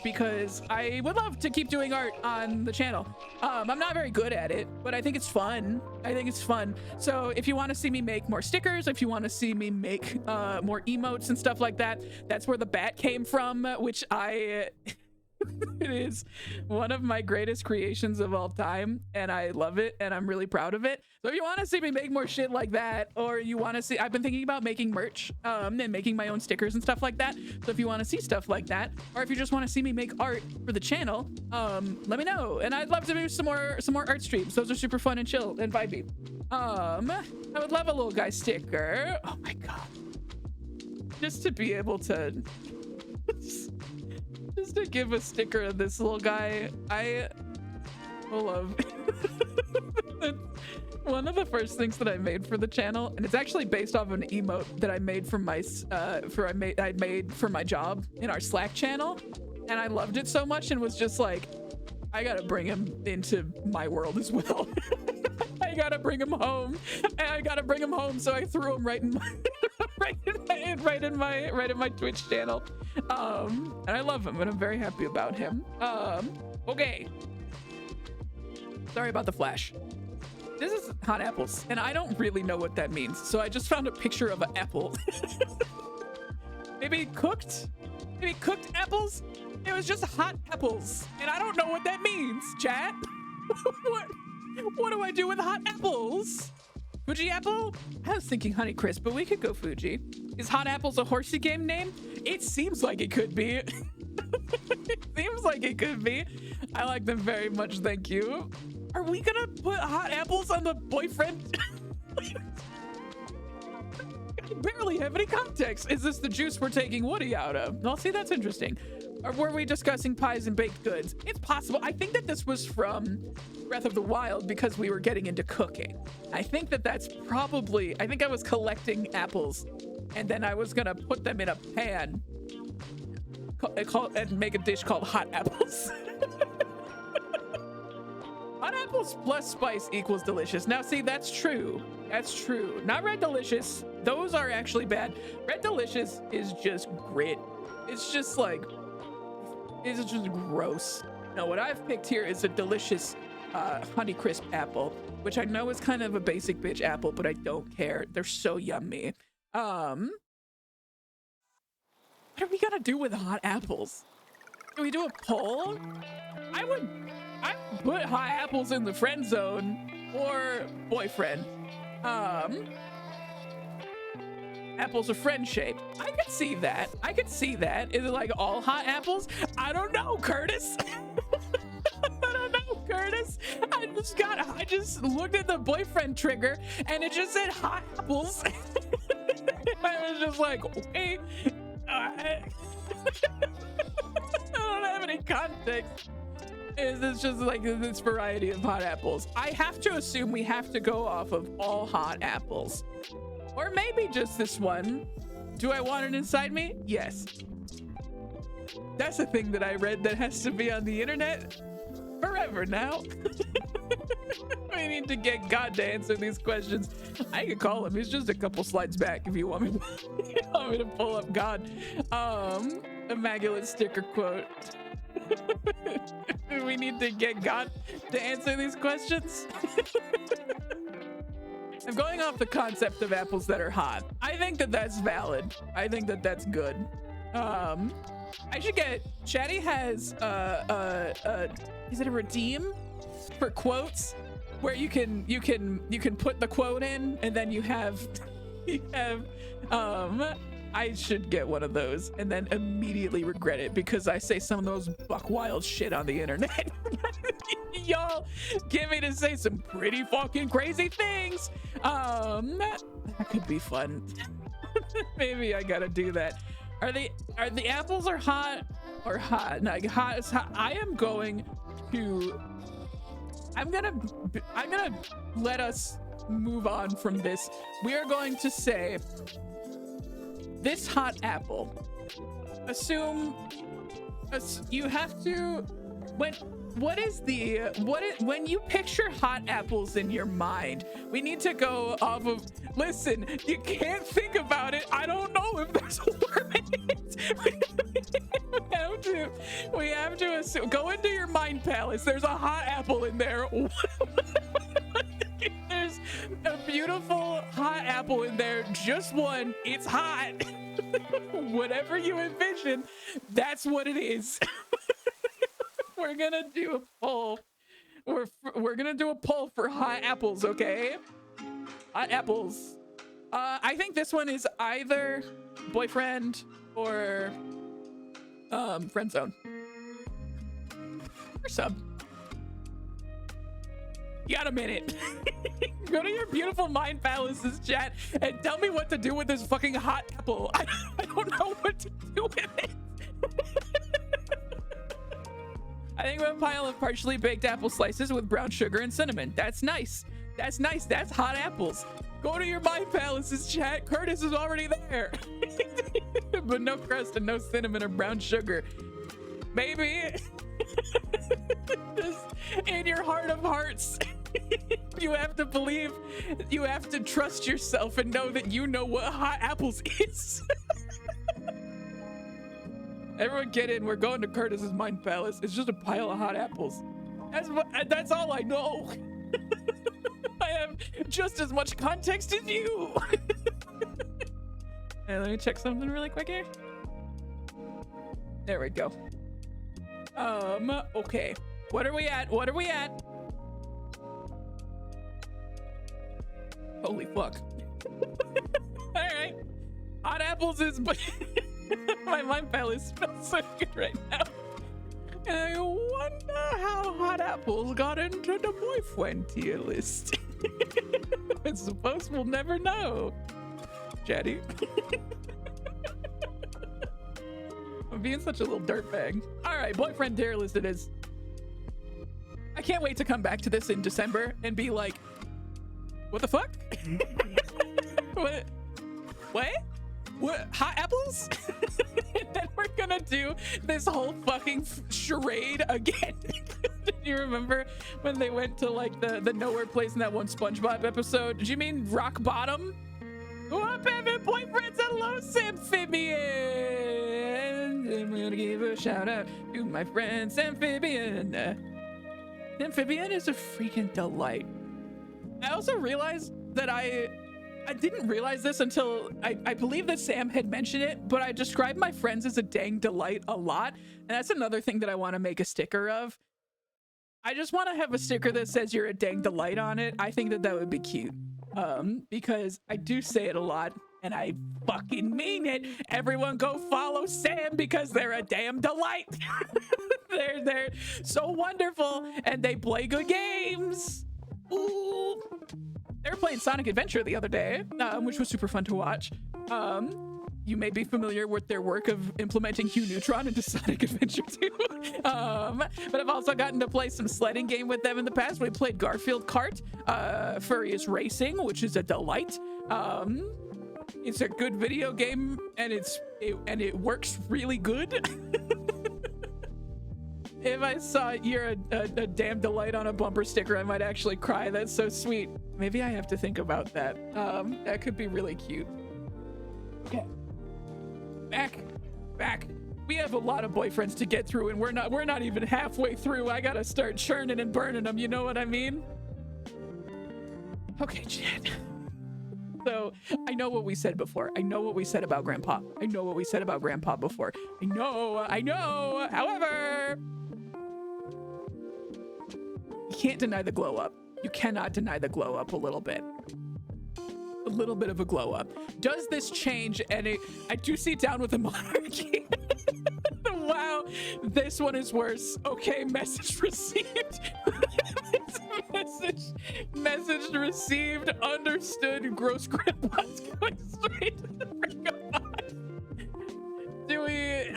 because I would love to keep doing art on the channel. I'm not very good at it, but I think it's fun. So if you want to see me make more stickers, if you want to see me make more emotes and stuff like that, that's where the bat came from, which it is one of my greatest creations of all time, and I love it, and I'm really proud of it. So if you want to see me make more shit like that, or you want to see, I've been thinking about making merch and making my own stickers and stuff like that. So if you want to see stuff like that, or if you just want to see me make art for the channel, let me know, and I'd love to do some more art streams. Those are super fun and chill and vibey. I would love a little guy sticker. Oh my god, just to be able to just to give a sticker of this little guy. I love one of the first things that I made for the channel, and it's actually based off of an emote that I made from my I made for my job in our Slack channel, and I loved it so much and was just like, I gotta bring him into my world as well. I gotta bring him home. So I threw him right in my right in my Twitch channel. And I love him, and I'm very happy about him. Okay. Sorry about the flash. This is hot apples, and I don't really know what that means. So I just found a picture of an apple. Maybe cooked apples? It was just hot apples, and I don't know what that means, chat. What do I do with hot apples? Fuji apple? I was thinking Honeycrisp, but we could go Fuji. Is Hot Apples a horsey game name? It seems like it could be. It seems like it could be. I like them very much, thank you. Are we gonna put hot apples on the boyfriend? I barely have any context. Is this the juice we're taking Woody out of? Well, see, that's interesting. Or were we discussing pies and baked goods? It's possible. I think that this was from Breath of the Wild because we were getting into cooking. I think that that's probably, I think I was collecting apples and then I was gonna put them in a pan and make a dish called hot apples. Hot apples plus spice equals delicious. Now see, that's true. That's true. Not Red Delicious. Those are actually bad. Red Delicious is just grit. It's just like, it's just gross. No, what I've picked here is a delicious Honeycrisp apple, which I know is kind of a basic bitch apple, but I don't care. They're so yummy. What are we gonna do with hot apples? Do we do a poll? I'd put hot apples in the friend zone or boyfriend. Apples are friend shaped. I could see that. Is it like all hot apples? I don't know, Curtis. I don't know, Curtis. I just looked at the boyfriend trigger and it just said hot apples. I was just like, okay. I don't have any context. It's just like this variety of hot apples. I have to assume we have to go off of all hot apples. Or maybe just this one. Do I want it inside me? Yes. That's a thing that I read that has to be on the internet forever now. We need to get God to answer these questions. I can call him. He's just a couple slides back if you want me to, pull up God. immaculate sticker quote. We need to get God to answer these questions. I'm going off the concept of apples that are hot. I think that that's valid. I think that that's good. I should get, Chatty has is it a redeem for quotes where you can put the quote in and then you have I should get one of those and then immediately regret it because I say some of those buck wild shit on the internet. Y'all get me to say some pretty fucking crazy things. That could be fun. Maybe I gotta do that. Are the apples are hot or hot? Like hot is hot. I'm gonna let us move on from this. We are going to say this hot apple. You have to when you picture hot apples in your mind, we need to go off of, listen, you can't think about it. I don't know if there's a worm in it. We have to assume, go into your mind palace. There's a hot apple in there. There's a beautiful hot apple in there. Just one. It's hot. Whatever you envision, that's what it is. We're gonna do a poll. We're gonna do a poll for hot apples, okay? Hot apples. I think this one is either boyfriend or friend zone or sub. You got a minute. Go to your beautiful mind palaces chat and tell me what to do with this fucking hot apple. I don't know what to do with it. I think we have a pile of partially baked apple slices with brown sugar and cinnamon. That's nice. That's nice. That's hot apples. Go to your mind palaces chat. Curtis is already there. But no crust and no cinnamon or brown sugar. Maybe. Just in your heart of hearts. You have to believe, you have to trust yourself and know that you know what hot apples is. Everyone get in. We're going to Curtis's mind palace. It's just a pile of hot apples. That's all I know. I have just as much context as you. Hey, let me check something really quick here. There we go. Okay. What are we at? What are we at? Holy fuck. All right. Hot apples is... My mind palace smells so good right now. And I wonder how hot apples got into the boyfriend tier list. I suppose we'll never know. Chatty. I'm being such a little dirtbag. All right, boyfriend tier list it is. I can't wait to come back to this in December and be like, what the fuck? What? What? Hot apples? And then we're gonna do this whole fucking charade again. Do you remember when they went to like the nowhere place in that one SpongeBob episode? Did you mean rock bottom? What up, boyfriends? Hello, Amphibian. I'm gonna give a shout out to my friend Amphibian. Amphibian is a freaking delight. I also realized that I didn't realize this until I believe that Sam had mentioned it, but I describe my friends as a dang delight a lot. And that's another thing that I want to make a sticker of. I just want to have a sticker that says you're a dang delight on it. I think that that would be cute. Because I do say it a lot and I fucking mean it. Everyone go follow Sam because they're a damn delight. They're so wonderful and they play good games. Ooh. They were playing Sonic Adventure the other day, which was super fun to watch. You may be familiar with their work of implementing Hugh Neutron into Sonic Adventure 2. But I've also gotten to play some sledding game with them in the past. We played Garfield Kart, Furious Racing, which is a delight. It's a good video game, and it works really good. If I saw you're a damn delight on a bumper sticker, I might actually cry. That's so sweet. Maybe I have to think about that. That could be really cute. Okay. Back We have a lot of boyfriends to get through, and we're not even halfway through. I gotta start churning and burning them, you know what I mean? Okay, chat. So I know what we said before. I know what we said about Grandpa. I know what we said about Grandpa before. I know. However, you can't deny the glow up. You cannot deny the glow up a little bit. A little bit of a glow up. Does this change any? I do see Down with the Monarchy. Wow, this one is worse. Okay, message received. message received. Understood. Gross grandpa's going straight to the freaking box. Do we?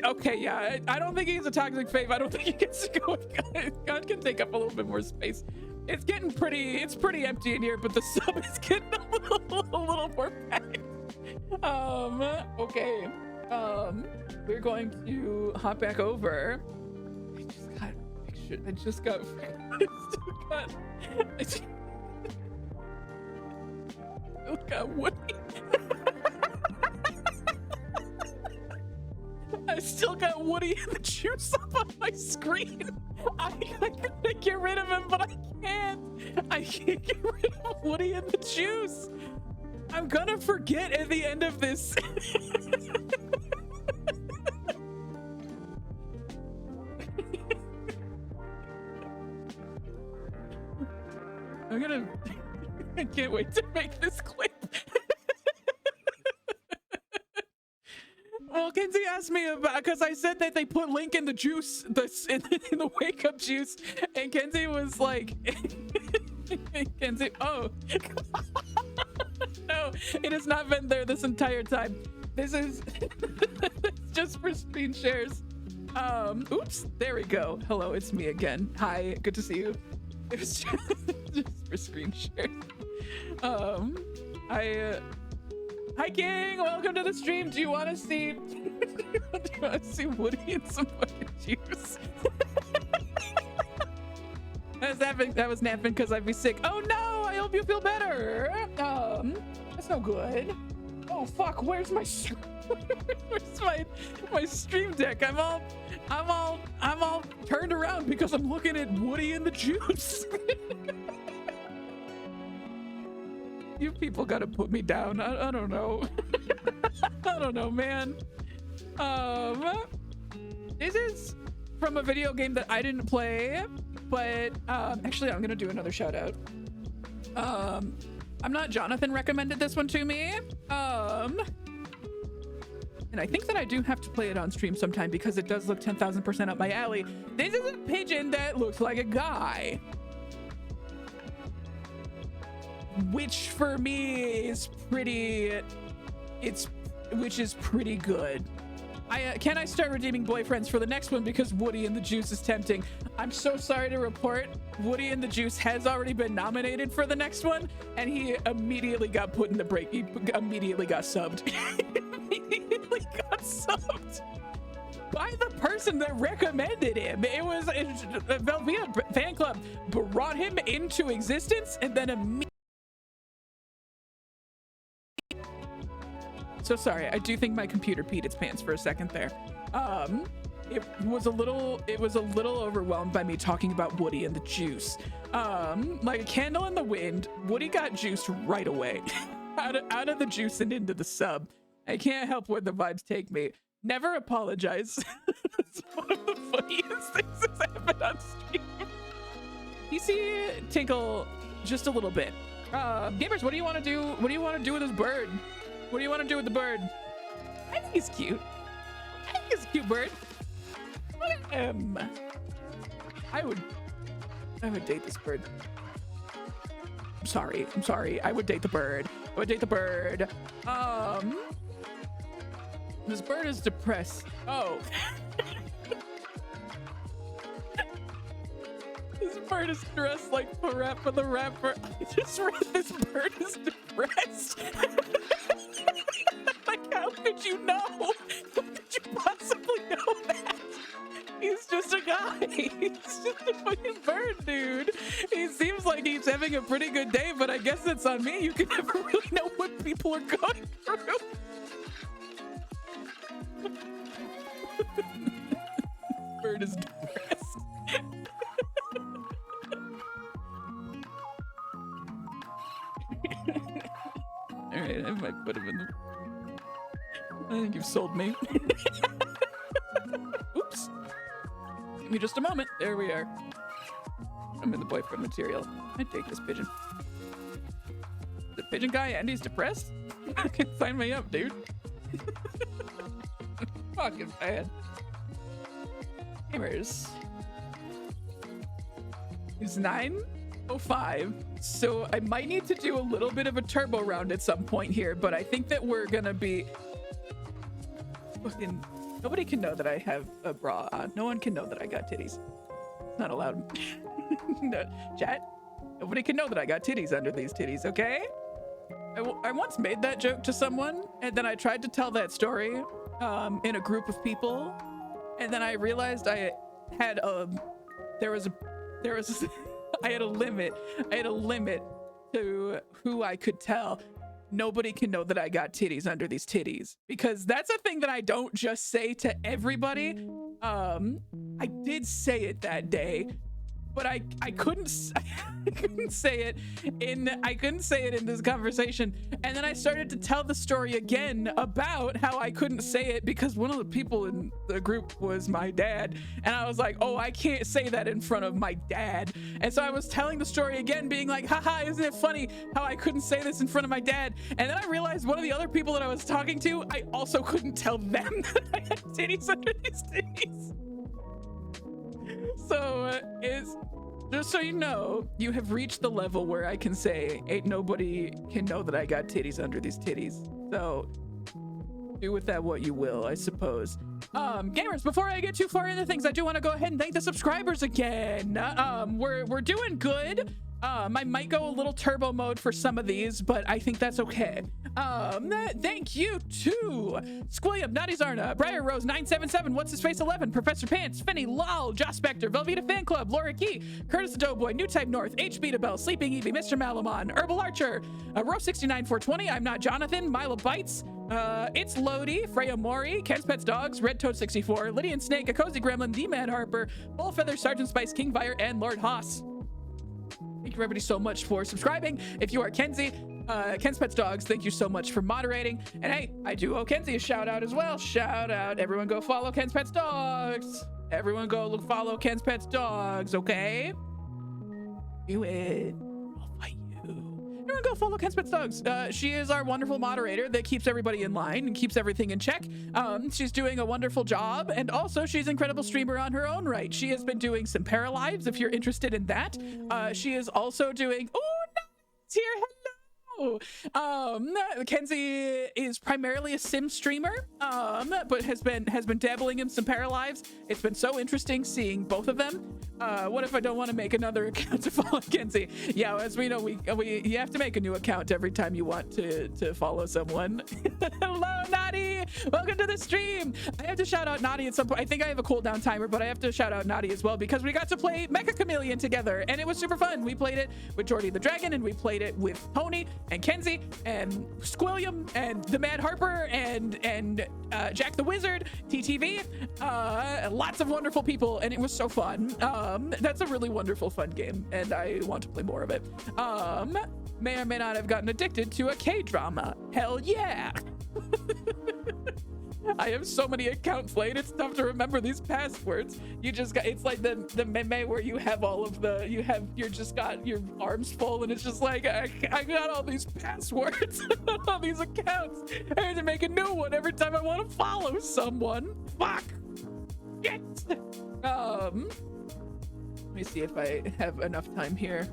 Okay, yeah. I don't think he's a toxic fave. I don't think he gets to go with God. God can take up a little bit more space. It's getting pretty empty in here, but the sub is getting a little more packed. Okay. We're going to hop back over. I just got Woody. I still got Woody in the juice up on my screen. I gotta get rid of him, but I can't. I can't get rid of Woody in the juice. I'm gonna forget at the end of this. I can't wait to make this clip. Well, Kenzie asked me about, because I said that they put Link in the juice, in the wake up juice, and Kenzie was like, Kenzie, oh. No, it has not been there this entire time. This is just for screen shares. Oops, there we go. Hello, it's me again. Hi, good to see you. It was just for screen share. Hi King, welcome to the stream. Do you want to see Woody in some fucking juice? That was napping because I'd be sick. Oh no, I hope you feel better. That's no good. Oh fuck, where's my my stream deck? I'm all turned around because I'm looking at Woody in the juice. You people gotta put me down. I don't know. I don't know, man. This is from a video game that I didn't play, but actually I'm gonna do another shout out. I'm not Jonathan recommended this one to me. And I think that I do have to play it on stream sometime because it does look 10,000% up my alley. This is a pigeon that looks like a guy, which for me is pretty, which is pretty good. Can I start redeeming boyfriends for the next one because Woody in the Juice is tempting? I'm so sorry to report, Woody in the Juice has already been nominated for the next one, and he immediately got put in the break. He immediately got subbed. Immediately got subbed by the person that recommended him. It was Velveeta fan club brought him into existence, and then immediately. So sorry, I do think my computer peed its pants for a second there. It was a little overwhelmed by me talking about Woody and the Juice. Like a candle in the wind, Woody got juiced right away. out of the juice and into the sub. I can't help where the vibes take me. Never apologize. It's one of the funniest things that's happened on stream. You see Tinkle just a little bit. Gamers, what do you want to do? What do you want to do with this bird? What do you want to do with the bird? I think he's cute. I think he's a cute bird. I would date this bird. I'm sorry. I would date the bird. I would date the bird. This bird is depressed. Oh. This bird is dressed like Parappa the Rapper. I just read this bird is depressed. Like, how could you know? How could you possibly know that? He's just a guy. He's just a fucking bird, dude. He seems like he's having a pretty good day, but I guess that's on me. You can never really know what people are going through. Bird is depressed. All right, I might put him in the... I think you've sold me. Oops. Give me just a moment. There we are. I'm in the boyfriend material. I'd take this pigeon. The pigeon guy and he's depressed? Sign me up, dude. Fucking bad. Gamers. It's 9:05, so I might need to do a little bit of a turbo round at some point here, but I think that we're gonna be... Fucking... Nobody can know that I have a bra on. No one can know that I got titties. It's not allowed. No, chat, nobody can know that I got titties under these titties, okay? I once made that joke to someone, and then I tried to tell that story in a group of people, and then I realized I had I had a limit to who I could tell. Nobody can know that I got titties under these titties, because that's a thing that I don't just say to everybody. I did say it that day, but I couldn't say it in this conversation. And then I started to tell the story again about how I couldn't say it because one of the people in the group was my dad, and I was like, oh, I can't say that in front of my dad. And so I was telling the story again, being like, haha, isn't it funny how I couldn't say this in front of my dad? And then I realized one of the other people that I was talking to, I also couldn't tell them that I had titties under these titties. So just so you know, you have reached the level where I can say, ain't nobody can know that I got titties under these titties. So do with that what you will, I suppose. Gamers, before I get too far into things, I do want to go ahead and thank the subscribers again. We're doing good. I might go a little turbo mode for some of these, but I think that's okay. Thank you to Squilliam, Naughty Zarna, Briar Rose 977, What's His Face 11, Professor Pants, Finny, Lol, Josh Spector, Velveeta Fan Club, Laura Key, Curtis the Doughboy, New Type North, H Beatabell, Sleeping Evie, Mr. Malamon, Herbal Archer, Row 69 420, I'm Not Jonathan, Mila Bites, It's Lodi, Freya Mori, Ken's Pets Dogs, Red Toad 64, Lydian Snake, A Cozy Gremlin, D-Man Harper, Bullfeather, Sergeant Spice, King Fire, and Lord Haas. Thank you everybody so much for subscribing. If you are Kenzie, Ken's Pets Dogs, thank you so much for moderating. And hey, I do owe Kenzie a shout out as well. Shout out. Everyone go follow Ken's Pets Dogs. Everyone go follow Ken's Pets Dogs, okay? Do it. I'll fight you. Everyone go follow Ken's Pets Dogs. She is our wonderful moderator that keeps everybody in line and keeps everything in check. She's doing a wonderful job, and also she's an incredible streamer on her own right. She has been doing some Paralives if you're interested in that. She is also doing... Oh, no, it's here. Hello. Kenzie is primarily a sim streamer, but has been dabbling in some Paralives. It's been so interesting seeing both of them. What if I don't want to make another account to follow Kenzie? Yeah, as we know, you have to make a new account every time you want to follow someone. Hello, Naughty. Welcome to the stream. I have to shout out Naughty at some point. I think I have a cooldown timer, but I have to shout out Naughty as well because we got to play Mecha Chameleon together, and it was super fun. We played it with Jordy the Dragon, and we played it with Tony and Kenzie and Squilliam and the Mad Harper and Jack the Wizard, TTV, lots of wonderful people, and it was so fun. That's a really wonderful fun game, and I want to play more of it. May or may not have gotten addicted to a K-drama. Hell yeah. I have so many accounts played, it's tough to remember these passwords. You just got, it's like the meme where you have all of the, you're just got your arms full, and it's just like, I got all these passwords on all these accounts. I have to make a new one every time I want to follow someone. Fuck. Shit. Let me see if I have enough time here.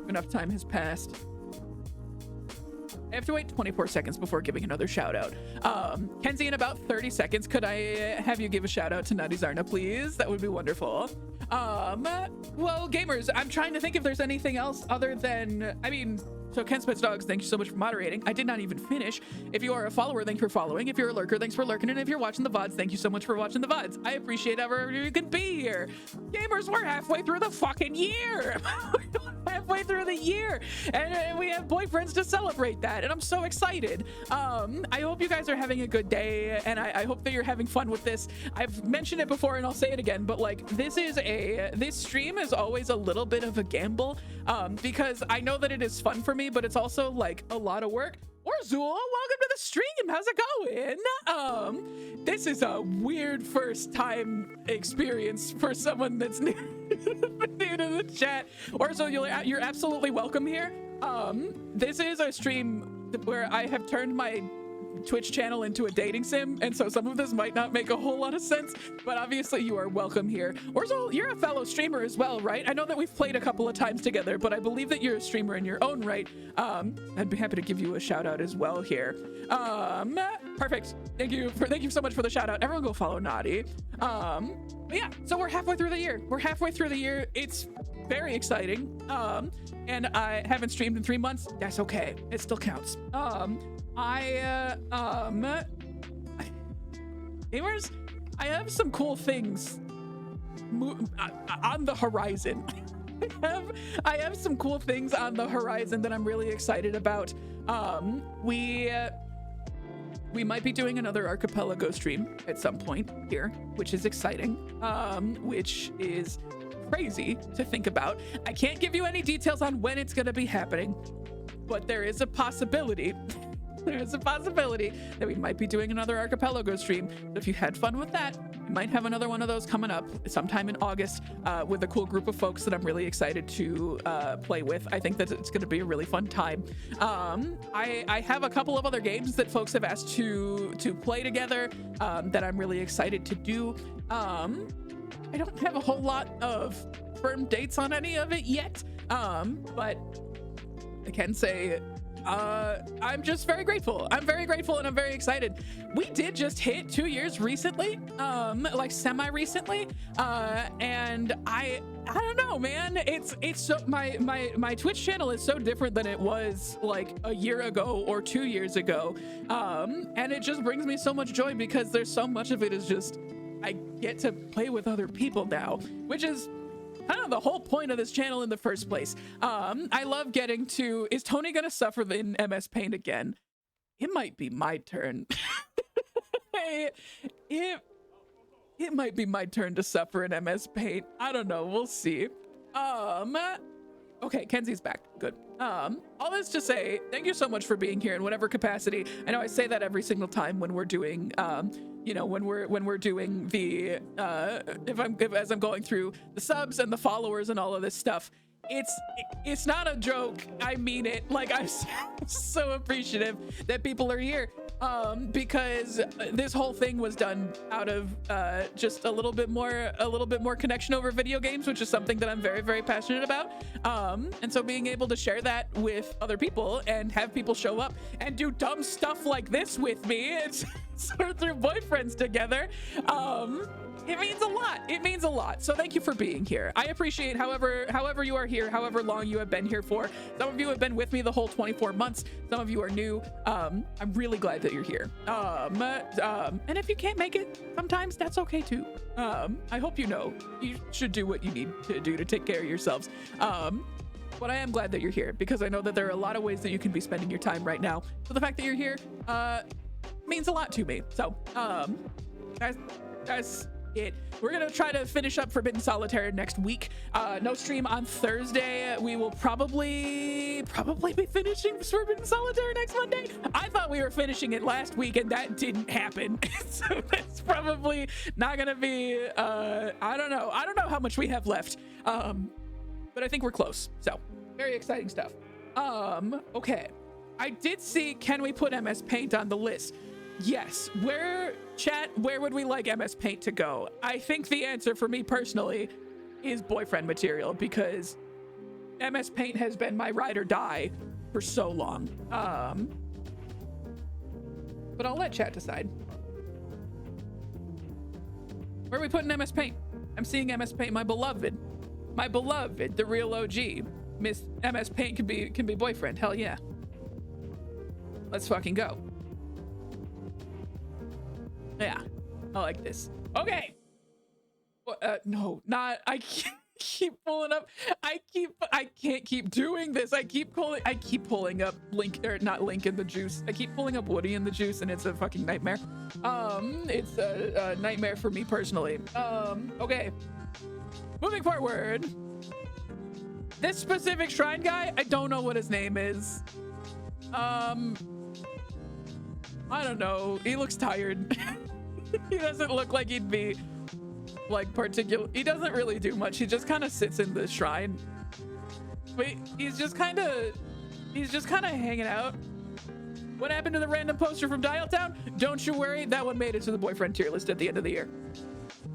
Enough time has passed. I have to wait 24 seconds before giving another shout out. Kenzie, in about 30 seconds, could I have you give a shout out to Naughty Zarna, please? That would be wonderful. Well, gamers, I'm trying to think if there's anything else other than, I mean, so Ken's Pets Dogs, thank you so much for moderating. I did not even finish. If you are a follower, thanks for following. If you're a lurker, thanks for lurking. And if you're watching the VODs, thank you so much for watching the VODs. I appreciate however you can be here. Gamers, we're halfway through the fucking year. Halfway through the year. And we have boyfriends to celebrate that. that, and I'm so excited. I hope you guys are having a good day, and I hope that you're having fun with this. I've mentioned it before and I'll say it again, but like this stream is always a little bit of a gamble, because I know that it is fun for me, but it's also like a lot of work. Orzul, welcome to the stream. How's it going? This is a weird first time experience for someone that's new, new to the chat. Orzul, you're absolutely welcome here. This is a stream where I have turned my Twitch channel into a dating sim, and so some of this might not make a whole lot of sense, but obviously you are welcome here. Orzul, you're a fellow streamer as well, right? I know that we've played a couple of times together, but I believe that you're a streamer in your own right. I'd be happy to give you a shout out as well here. Perfect. Thank you so much for the shout out. Everyone go follow Naughty. But yeah, so we're halfway through the year. It's very exciting. And I haven't streamed in 3 months. That's okay. It still counts. Gamers, I have some cool things on the horizon. I have some cool things on the horizon that I'm really excited about. We might be doing another archipelago stream at some point here, which is exciting, which is crazy to think about. I can't give you any details on when it's going to be happening, but there is a possibility. There's a possibility that we might be doing another archipelago stream. So if you had fun with that, we might have another one of those coming up sometime in August, with a cool group of folks that I'm really excited to play with. I think that it's going to be a really fun time. I have a couple of other games that folks have asked to play together, that I'm really excited to do. I don't have a whole lot of firm dates on any of it yet, but I can say I'm just very grateful. I'm very grateful and I'm very excited. We did just hit 2 years recently, like semi-recently, and I don't know, man. It's so my Twitch channel is so different than it was like a year ago or 2 years ago, and it just brings me so much joy because there's so much of it is just I get to play with other people now, which is kind of the whole point of this channel in the first place. I love getting to, is Tony gonna suffer in MS Paint again? It might be my turn. it might be my turn to suffer in MS Paint. I don't know, we'll see. Okay, Kenzie's back, good. All this to say, thank you so much for being here in whatever capacity. I know I say that every single time when we're doing, you know, when we're doing the as I'm going through the subs and the followers and all of this stuff. It's not a joke. I mean it. Like, I'm so appreciative that people are here, because this whole thing was done out of just a little bit more connection over video games, which is something that I'm very, very passionate about. And so being able to share that with other people and have people show up and do dumb stuff like this with me, it's sort through boyfriends together. It means a lot. It means a lot. So thank you for being here. I appreciate however you are here, however long you have been here for. Some of you have been with me the whole 24 months. Some of you are new. I'm really glad that you're here. And if you can't make it, sometimes that's okay too. I hope you know you should do what you need to do to take care of yourselves. But I am glad that you're here because I know that there are a lot of ways that you can be spending your time right now. So the fact that you're here means a lot to me. So guys, we're gonna try to finish up Forbidden Solitaire next week. No stream on Thursday. We will probably be finishing Forbidden Solitaire next Monday. I thought we were finishing it last week and that didn't happen. So that's probably not gonna be I don't know how much we have left, but I think we're close. So very exciting stuff. Okay, I did see, can we put MS Paint on the list? Yes. Where would we like MS Paint to go? I think the answer for me personally is boyfriend material, because MS Paint has been my ride or die for so long. But I'll let chat decide. Where are we putting MS Paint? I'm seeing MS Paint, my beloved, the real OG. Miss MS Paint can be boyfriend. Hell yeah. Let's fucking go. Yeah, I like this. Okay. No, not, I can't. keep pulling up. I can't keep doing this. I keep pulling up Link, or not Link in the juice. I keep pulling up Woody in the juice, and it's a fucking nightmare. It's a nightmare for me personally. Okay. Moving forward. This specific shrine guy, I don't know what his name is. I don't know. He looks tired. He doesn't look like he'd be like particular. He doesn't really do much. He just kind of sits in the shrine. Wait, he's just kind of hanging out. What happened to the random poster from Dial Town? Don't you worry, that one made it to the boyfriend tier list at the end of the year.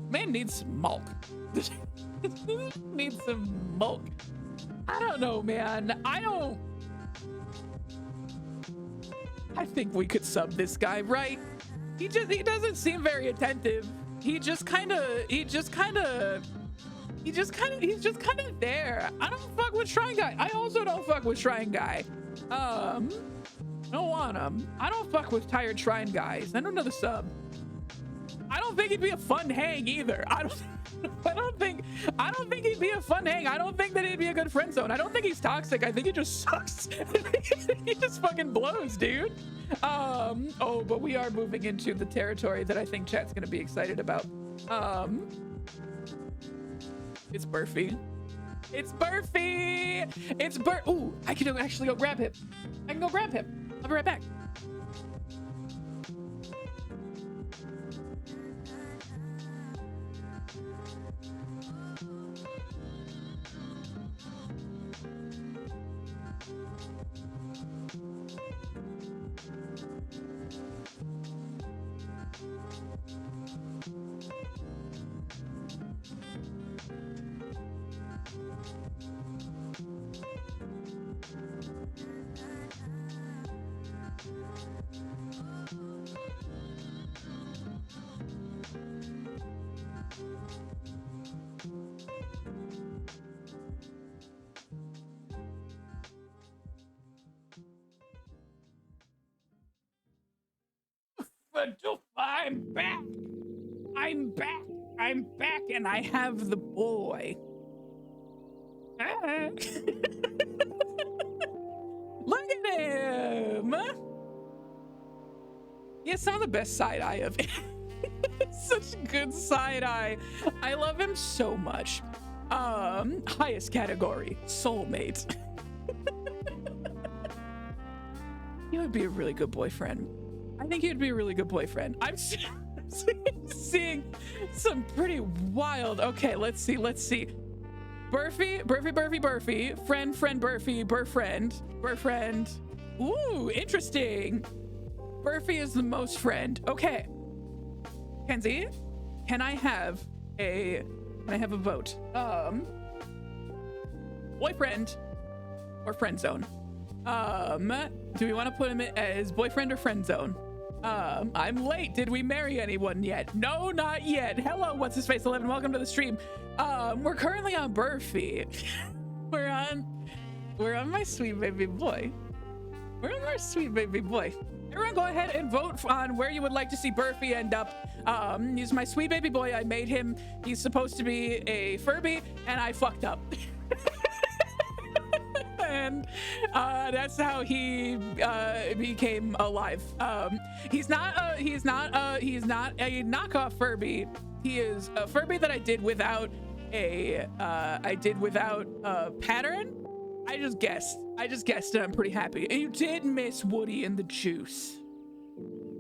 Man needs some milk. Needs some milk. I don't know, man. I think we could sub this guy, right? He doesn't seem very attentive. He's just kind of there. I don't fuck with Shrine Guy. I also don't fuck with Shrine Guy. Don't want him. I don't fuck with tired Shrine Guys. I don't know the sub. I don't think he'd be a fun hang either. I don't think he'd be a fun hang. I don't think that he'd be a good friend zone. I don't think he's toxic. I think he just sucks. He just fucking blows, dude. Oh, but we are moving into the territory that I think chat's gonna be excited about. It's Burfy. It's Burfy. It's Ooh, I can actually go grab him. I can go grab him. I'll be right back. I'm back. I'm back. I'm back, and I have the boy. Look at him. He has some of the best side eye of it. Such good side eye. I love him so much. Highest category, soulmate. He would be a really good boyfriend. I think he'd be a really good boyfriend. I'm seeing some pretty wild. Okay, let's see. Burfy. Friend, Burfy, Burfriend. Ooh, interesting. Burfy is the most friend. Okay. Kenzie, can I have a vote? Boyfriend or friend zone? Do we want to put him as boyfriend or friend zone? I'm late. Did we marry anyone yet? No, not yet. Hello, what's his face 11. Welcome to the stream. We're currently on Burfy. We're on my sweet baby boy. We're on our sweet baby boy. Everyone go ahead and vote on where you would like to see Burfy end up. He's my sweet baby boy. I made him. He's supposed to be a Furby, and I fucked up. And that's how he became alive. He's not a knockoff Furby. He is a Furby that I did without a pattern. I just guessed, and I'm pretty happy. And you did miss Woody in the juice.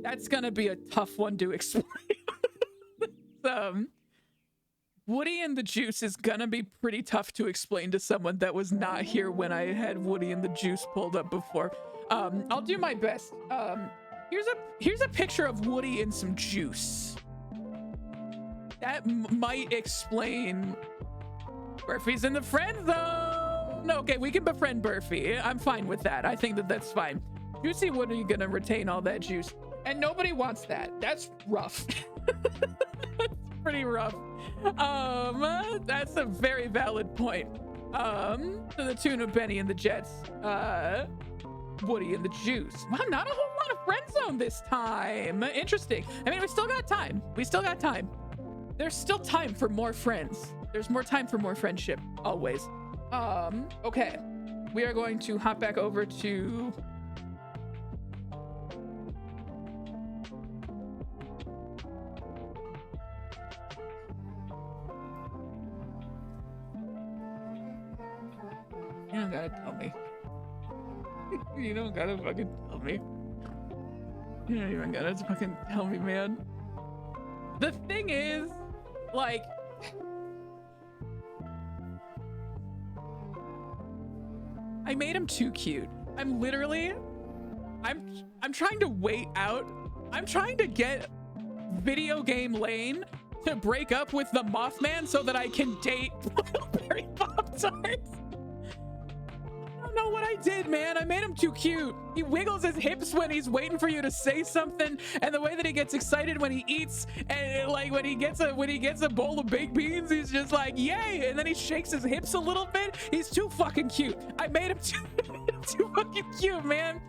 That's gonna be a tough one to explain. Woody in the juice is gonna be pretty tough to explain to someone that was not here when I had Woody in the juice pulled up before. I'll do my best. Here's a picture of Woody in some juice. That might explain Burfy's in the friend zone. No, okay, we can befriend Burfy. I'm fine with that. I think that's fine. Juicy Woody gonna retain all that juice, and nobody wants that. That's rough. That's pretty rough. That's a very valid point. To the tune of Benny and the Jets. Woody and the juice. Wow, not a whole lot of friend zone this time. Interesting. I mean, we still got time. There's still time for more friends. There's more time for more friendship, always. Okay. We are going to hop back over to... You don't gotta tell me. You don't gotta fucking tell me. You don't even gotta fucking tell me, man. The thing is, like... I made him too cute. I'm literally... I'm trying to wait out. I'm trying to get Video Game Lane to break up with the Mothman so that I can date Berry Pop-Tarts. I don't know what I did, man. I made him too cute. He wiggles his hips when he's waiting for you to say something, and the way that he gets excited when he eats, and like when he gets a bowl of baked beans, he's just like, yay, and then he shakes his hips a little bit. He's too fucking cute. I made him too fucking cute, man.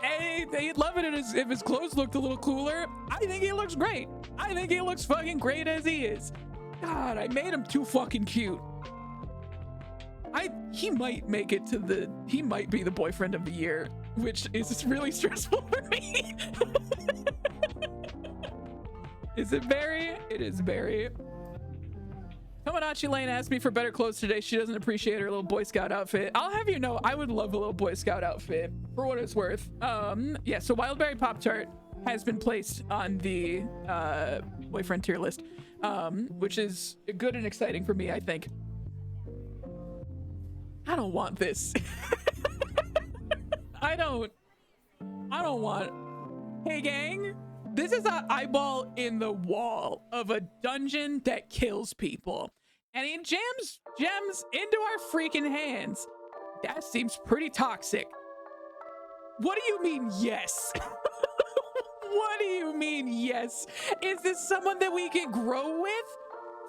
And he'd love it if his clothes looked a little cooler. I think he looks great. I think he looks fucking great as he is. God, I made him too fucking cute. He might make it to he might be the boyfriend of the year, which is really stressful for me. Is it Barry? It is Barry. Tomodachi Lane asked me for better clothes today. She doesn't appreciate her little Boy Scout outfit. I'll have you know, I would love a little Boy Scout outfit for what it's worth. Yeah, so Wildberry Pop-Tart has been placed on the boyfriend tier list, which is good and exciting for me, I think. I don't want this. I don't want. Hey gang, this is an eyeball in the wall of a dungeon that kills people, and he jams gems into our freaking hands. That seems pretty toxic. What do you mean yes? What do you mean yes? Is this someone that we can grow with?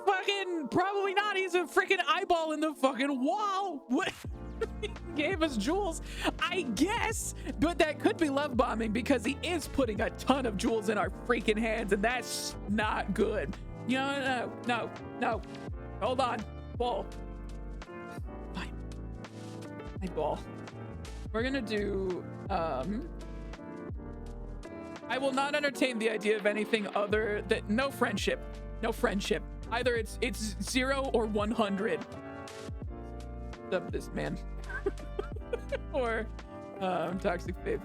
Fucking probably not. He's a freaking eyeball in the fucking wall. What? He gave us jewels, I guess, but that could be love bombing because he is putting a ton of jewels in our freaking hands, and that's not good. No. Hold on. Ball. Fine. My ball. We're gonna do I will not entertain the idea of anything other than no friendship. Either it's 0 or 100. Of this man. Or toxic babe.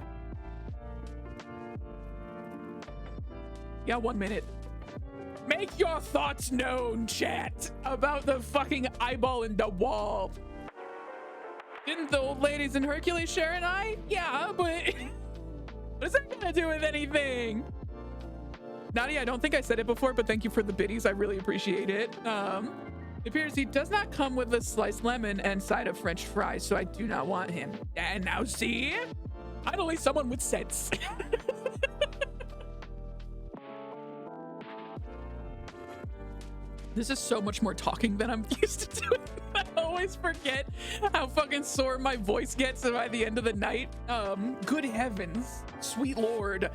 Yeah, 1 minute. Make your thoughts known, chat, about the fucking eyeball in the wall. Didn't the old ladies in Hercules share an eye? Yeah, but what is that gonna do with anything? Nadia, I don't think I said it before, but thank you for the biddies. I really appreciate it. It appears he does not come with a sliced lemon and side of French fries, so I do not want him. And now see? Finally, someone with sense. This is so much more talking than I'm used to doing. I always forget how fucking sore my voice gets by the end of the night. Good heavens, sweet lord.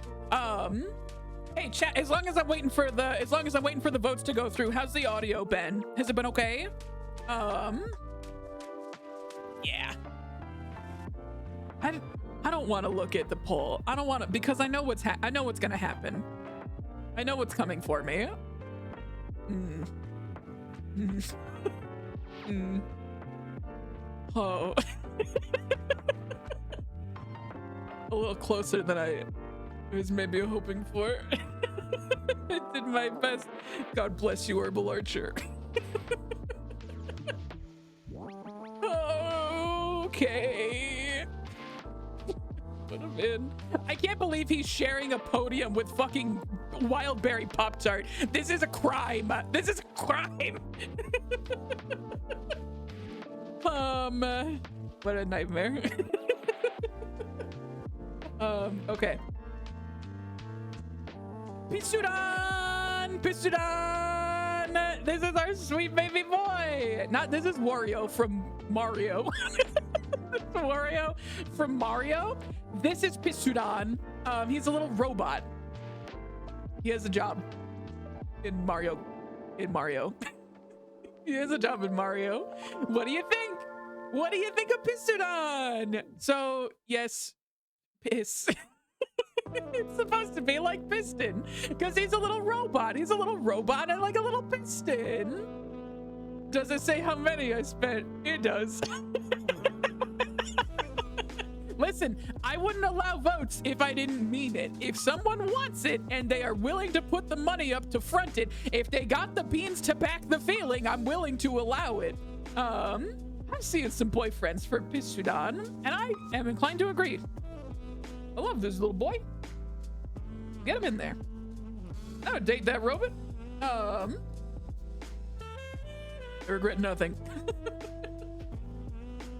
Hey chat, as long as I'm waiting for the votes to go through, how's the audio been? Has it been okay? Yeah. I don't want to look at the poll. I don't want to, because I know what's gonna happen. I know what's coming for me. Oh. A little closer than I was maybe hoping for. I did my best. God bless you, Herbal Archer. Okay. Put him in. I can't believe he's sharing a podium with fucking Wildberry Pop-Tart. This is a crime. This is a crime. What a nightmare. Okay. Pisudan! This is our sweet baby boy. This is Wario from Mario. Wario from Mario. This is Pisudan. He's a little robot. He has a job in Mario. He has a job in Mario. What do you think? What do you think of Pistodon? So, yes, piss. It's supposed to be like Piston because he's a little robot. He's a little robot and like a little piston. Does it say how many I spent? It does. Listen, I wouldn't allow votes if I didn't mean it. If someone wants it and they are willing to put the money up to front it, if they got the beans to back the feeling, I'm willing to allow it. I'm seeing some boyfriends for Pistodon, and I am inclined to agree. I love this little boy. Get him in there. I would date that robot. I regret nothing.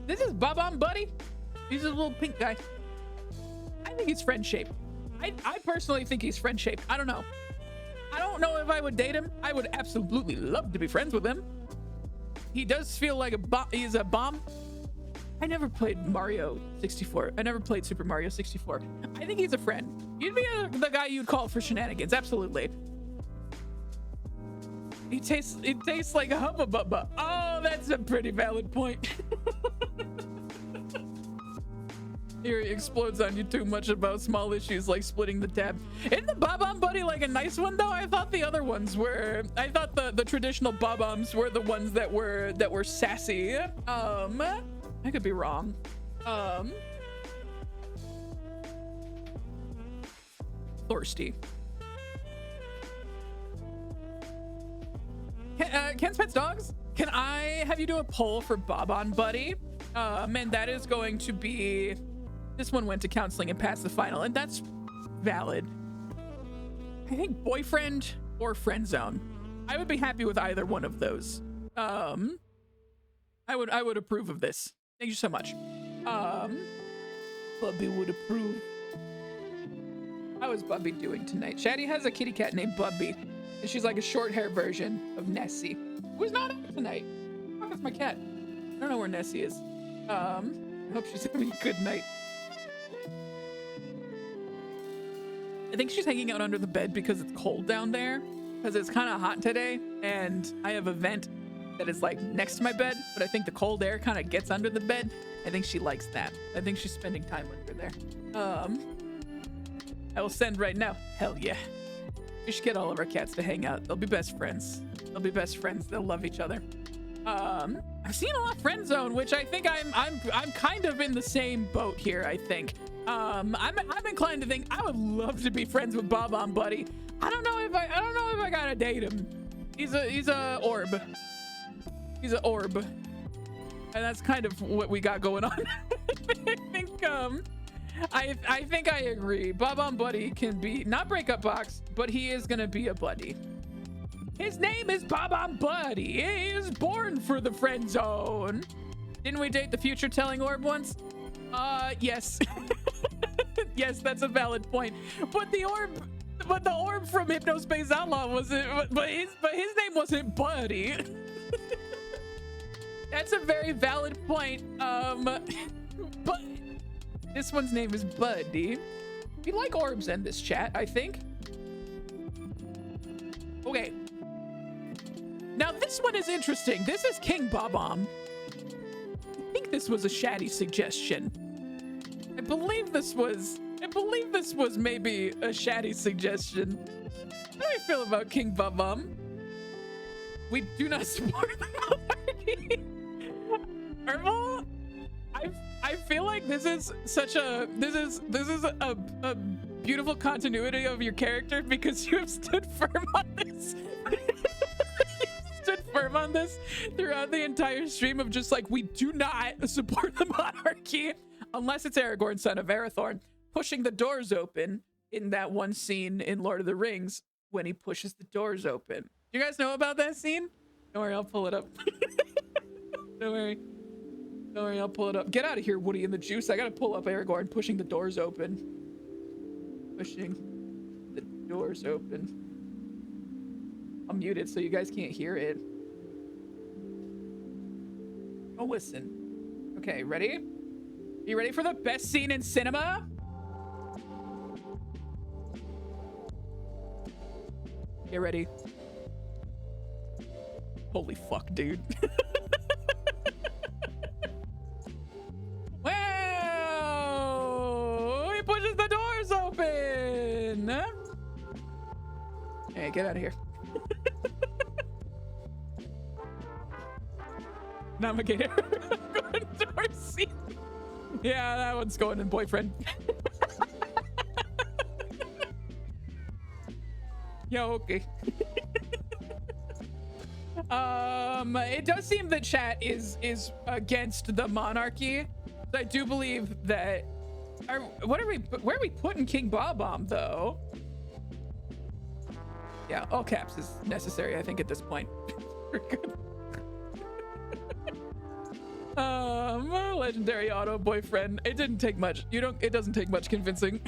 This is Bob-omb Buddy. He's a little pink guy. I think he's friend-shaped. I personally think he's friend-shaped. I don't know. I don't know if I would date him. I would absolutely love to be friends with him. He does feel like he's a bomb. I never played Mario 64. I never played Super Mario 64. I think he's a friend. You'd be the guy you'd call for shenanigans. Absolutely. It tastes like a Hubba Bubba. Oh, that's a pretty valid point. Here he explodes on you too much about small issues like splitting the tab. Isn't the Bob-omb Buddy like a nice one though? I thought the other ones were. I thought the traditional Bob-ombs were the ones that were sassy. I could be wrong. Thirsty. Ken's Pets Dogs? Can I have you do a poll for Bob-omb Buddy? And that is going to be. This one went to counseling and passed the final, and that's valid. I think boyfriend or friend zone. I would be happy with either one of those. I would approve of this. Thank you so much. Bubby would approve. How is Bubby doing tonight? Shaddy has a kitty cat named Bubby, and she's like a short hair version of Nessie, who's not out tonight. Fuck, that's my cat. I don't know where Nessie is. I hope she's having a good night. I think she's hanging out under the bed because it's cold down there, because it's kind of hot today, and I have a vent that is like next to my bed, but I think the cold air kind of gets under the bed. I think she likes that. I think she's spending time under there. I will send right now. Hell yeah. We should get all of our cats to hang out. They'll be best friends. They'll be best friends. They'll love each other. I've seen a lot of friend zone, which I think I'm kind of in the same boat here. I think. I'm inclined to think I would love to be friends with Bob-omb Buddy. I don't know if I gotta date him. He's a orb. He's an orb, and that's kind of what we got going on. I think I agree. Bob-omb Buddy can be not breakup box, but he is gonna be a buddy. His name is Bob-omb Buddy. He is born for the friend zone. Didn't we date the future telling orb once? Yes. Yes, that's a valid point. But the orb from Hypnospace Outlaw wasn't. But his name wasn't Buddy. That's a very valid point. But this one's name is Buddy. We like orbs in this chat, I think. Okay. Now this one is interesting. This is King Bob-omb. I think this was a Shaddy suggestion. I believe this was maybe a Shaddy suggestion. How do you feel about King Bob-omb? We do not support the monarchy. Herbal? I feel like this is a beautiful continuity of your character because you have stood firm on this. Stood firm on this throughout the entire stream of just like, we do not support the monarchy unless it's Aragorn, son of Arathorn, pushing the doors open in that one scene in Lord of the Rings when he pushes the doors open. Do you guys know about that scene? Don't worry, I'll pull it up. Don't worry, I'll pull it up. Get out of here, Woody and the Juice. I gotta pull up Aragorn pushing the doors open. Pushing the doors open. I'll mute it so you guys can't hear it. Oh, listen. Okay, ready? You ready for the best scene in cinema? Get ready. Holy fuck, dude. Wow! He pushes the doors open! Hey, get out of here. Navigator. Going towards C. Yeah, that one's going in boyfriend. Yeah, okay. It does seem that chat is against the monarchy. So I do believe that. Where are we putting King Bob-omb though? Yeah, all caps is necessary, I think, at this point. We're good. Legendary auto boyfriend. It didn't take much. It doesn't take much convincing.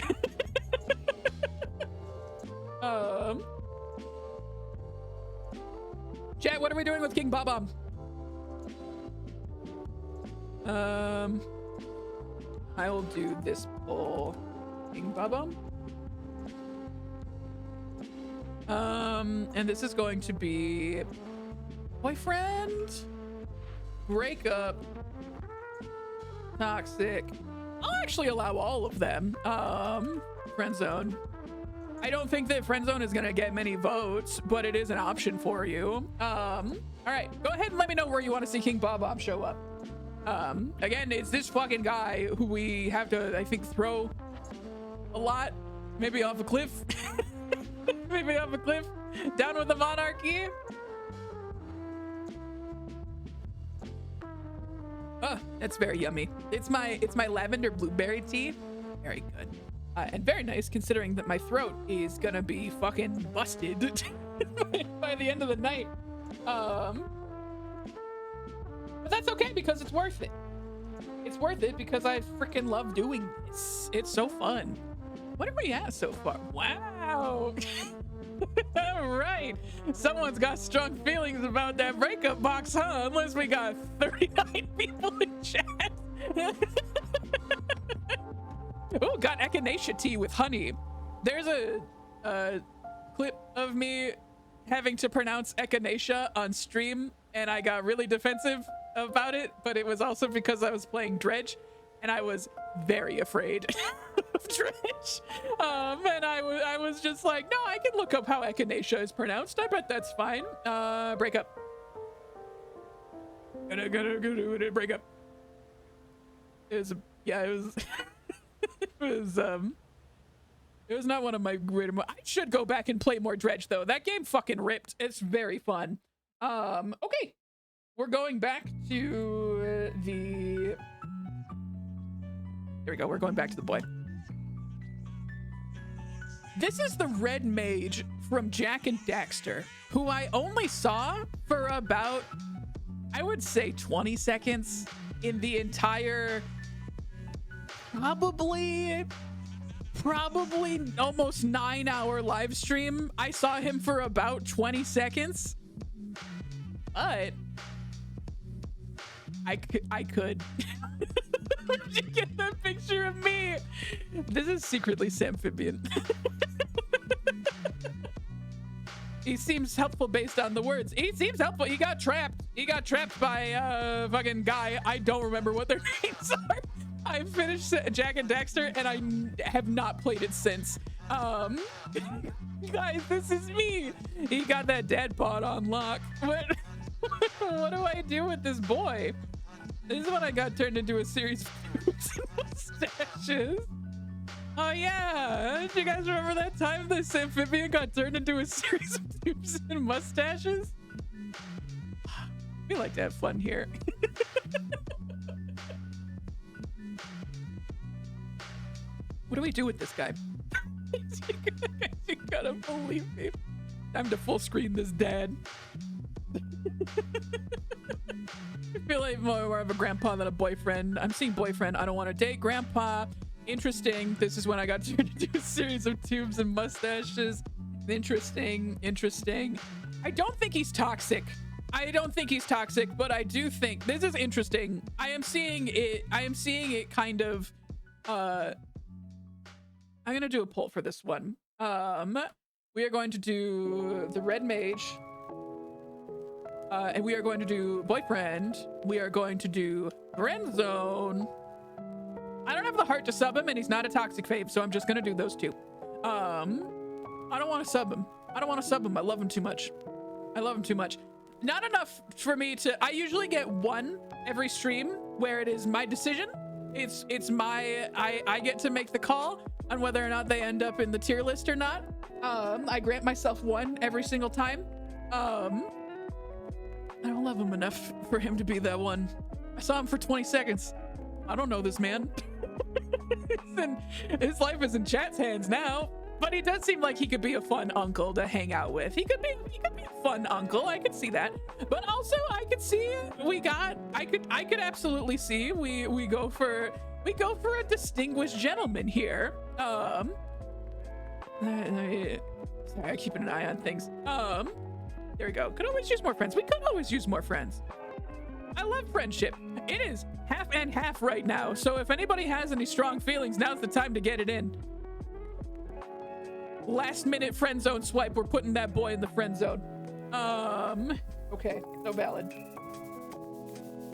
Chat, what are we doing with King Bob-omb? I will do this poll. King Bob-omb. And this is going to be boyfriend, breakup, toxic. I'll actually allow all of them. Friend zone. I don't think that friend zone is gonna get many votes, but it is an option for you. All right, go ahead and let me know where you want to see King Bob-omb show up. Again, it's this fucking guy who we have to, I think, throw a lot, maybe off a cliff. Maybe off a cliff. Down with the monarchy. Oh, that's very yummy. It's my lavender blueberry tea. Very good. And very nice considering that my throat is gonna be fucking busted by the end of the night. But that's okay because it's worth it. It's worth it because I freaking love doing this. It's so fun. What are we at so far? Wow. All right. Someone's got strong feelings about that breakup box, huh? Unless we got 39 people in chat. Oh, got echinacea tea with honey. There's a clip of me having to pronounce echinacea on stream, and I got really defensive about it, but it was also because I was playing Dredge, and I was very afraid of Dredge. And I was just like, no, I can look up how echinacea is pronounced. I bet that's fine. Breakup. Gonna break up. It was, yeah, it was. It was not one of my greater. I should go back and play more Dredge though. That game fucking ripped. It's very fun. Okay, we're going back to the. There we go. We're going back to the boy. This is the red mage from Jak and Daxter, who I only saw for about, I would say, 20 seconds in the entire. Probably almost 9-hour live stream. I saw him for about 20 seconds, but I could. Where'd you get that picture of me? This is secretly Samphibian. He seems helpful based on the words. He seems helpful. He got trapped. He got trapped by a fucking guy. I don't remember what their names are. I finished Jak and Daxter and I have not played it since. Guys, this is me. He got that dad pod on lock. What do I do with this boy? This is when I got turned into a series of boobs and mustaches. Oh yeah, do you guys remember that time this amphibian got turned into a series of boobs and mustaches? We like to have fun here. What do we do with this guy? You gotta believe me. Time to full screen this dad. I feel like more of a grandpa than a boyfriend. I'm seeing boyfriend. I don't want to date grandpa. Interesting. This is when I got turned into a series of tubes and mustaches. Interesting. I don't think he's toxic. But I do think this is interesting. I am seeing it kind of I'm gonna do a poll for this one. We are going to do the red mage. And we are going to do boyfriend. We are going to do friend zone. I don't have the heart to sub him, and he's not a toxic fave, so I'm just gonna do those two. I don't want to sub him. I don't want to sub him. I love him too much. I love him too much. Not enough for me to. I usually get one every stream where it is my decision. It's my. I get to make the call on whether or not they end up in the tier list or not. I grant myself one every single time. I don't love him enough for him to be that one. I saw him for 20 seconds. I don't know this man. His life is in chat's hands now, but he does seem like he could be a fun uncle to hang out with. He could be a fun uncle. I could see that. But also I could see I could absolutely see we go for a distinguished gentleman here. Sorry, I'm keeping an eye on things. There we go. Could always use more friends. We could always use more friends. I love friendship. It is half and half right now. So if anybody has any strong feelings, now's the time to get it in. Last minute friend zone swipe. We're putting that boy in the friend zone. Okay, so valid.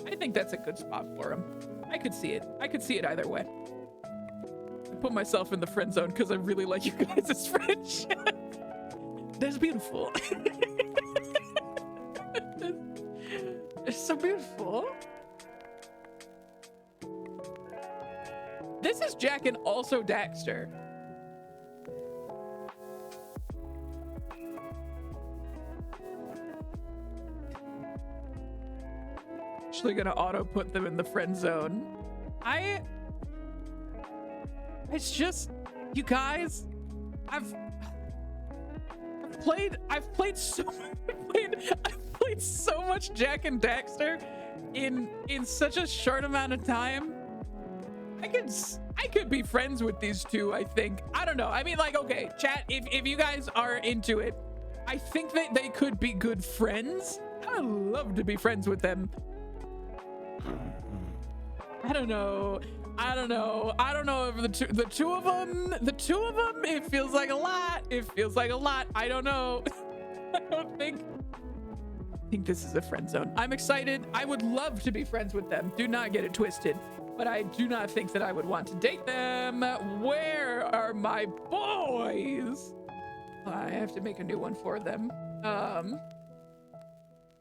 I think that's a good spot for him. I could see it. I could see it either way. I put myself in the friend zone because I really like you guys' friendship. That's beautiful. It's so beautiful. This is Jack and also Daxter. Actually gonna auto put them in the friend zone. It's just, you guys, I've played so much Jack and Daxter in such a short amount of time. I could be friends with these two, I think. I don't know. I mean, like, okay, chat, if you guys are into it, I think that they could be good friends. I'd love to be friends with them. I don't know if the two of them, it feels like a lot. I don't know. I think this is a friend zone. I'm excited. I would love to be friends with them. Do not get it twisted. But I do not think that I would want to date them. Where are my boys? I have to make a new one for them. I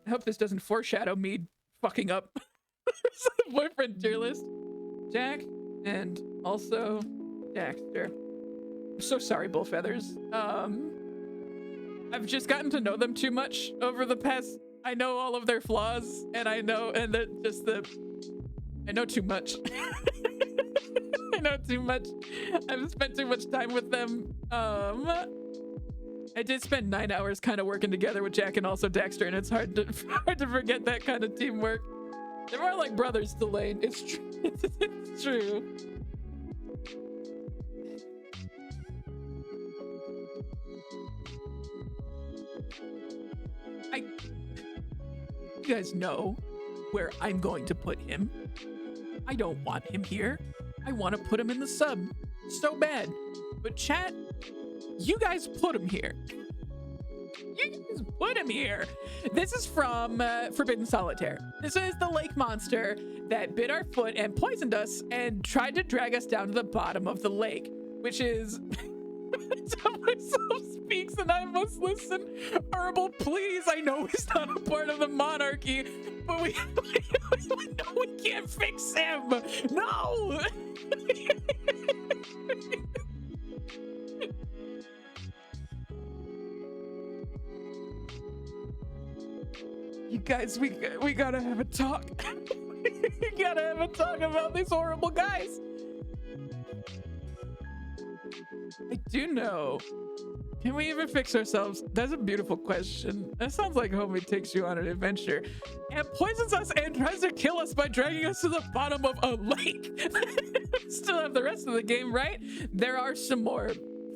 hope this doesn't foreshadow me fucking up boyfriend tier list. Jack and also Daxter. I'm so sorry, Bullfeathers. I've just gotten to know them too much over the past. I know all of their flaws, and I know too much. I know too much. I've spent too much time with them. I did spend 9 hours kind of working together with Jack and also Daxter, and it's hard to forget that kind of teamwork. They're more like brothers to Lane. It's true. It's true. You guys know where I'm going to put him. I don't want him here. I want to put him in the sub so bad. But chat, you guys put him here. You guys put him here. This is from Forbidden Solitaire. This is the lake monster that bit our foot and poisoned us and tried to drag us down to the bottom of the lake, which is... myself speaks and I must listen. Herbal, please. I know he's not a part of the monarchy, but we know we can't fix him. No. You guys, we gotta have a talk. We gotta have a talk about these horrible guys. I do know. Can we even fix ourselves? That's a beautiful question. That sounds like homie takes you on an adventure and poisons us and tries to kill us by dragging us to the bottom of a lake. Still have the rest of the game, right? There are some more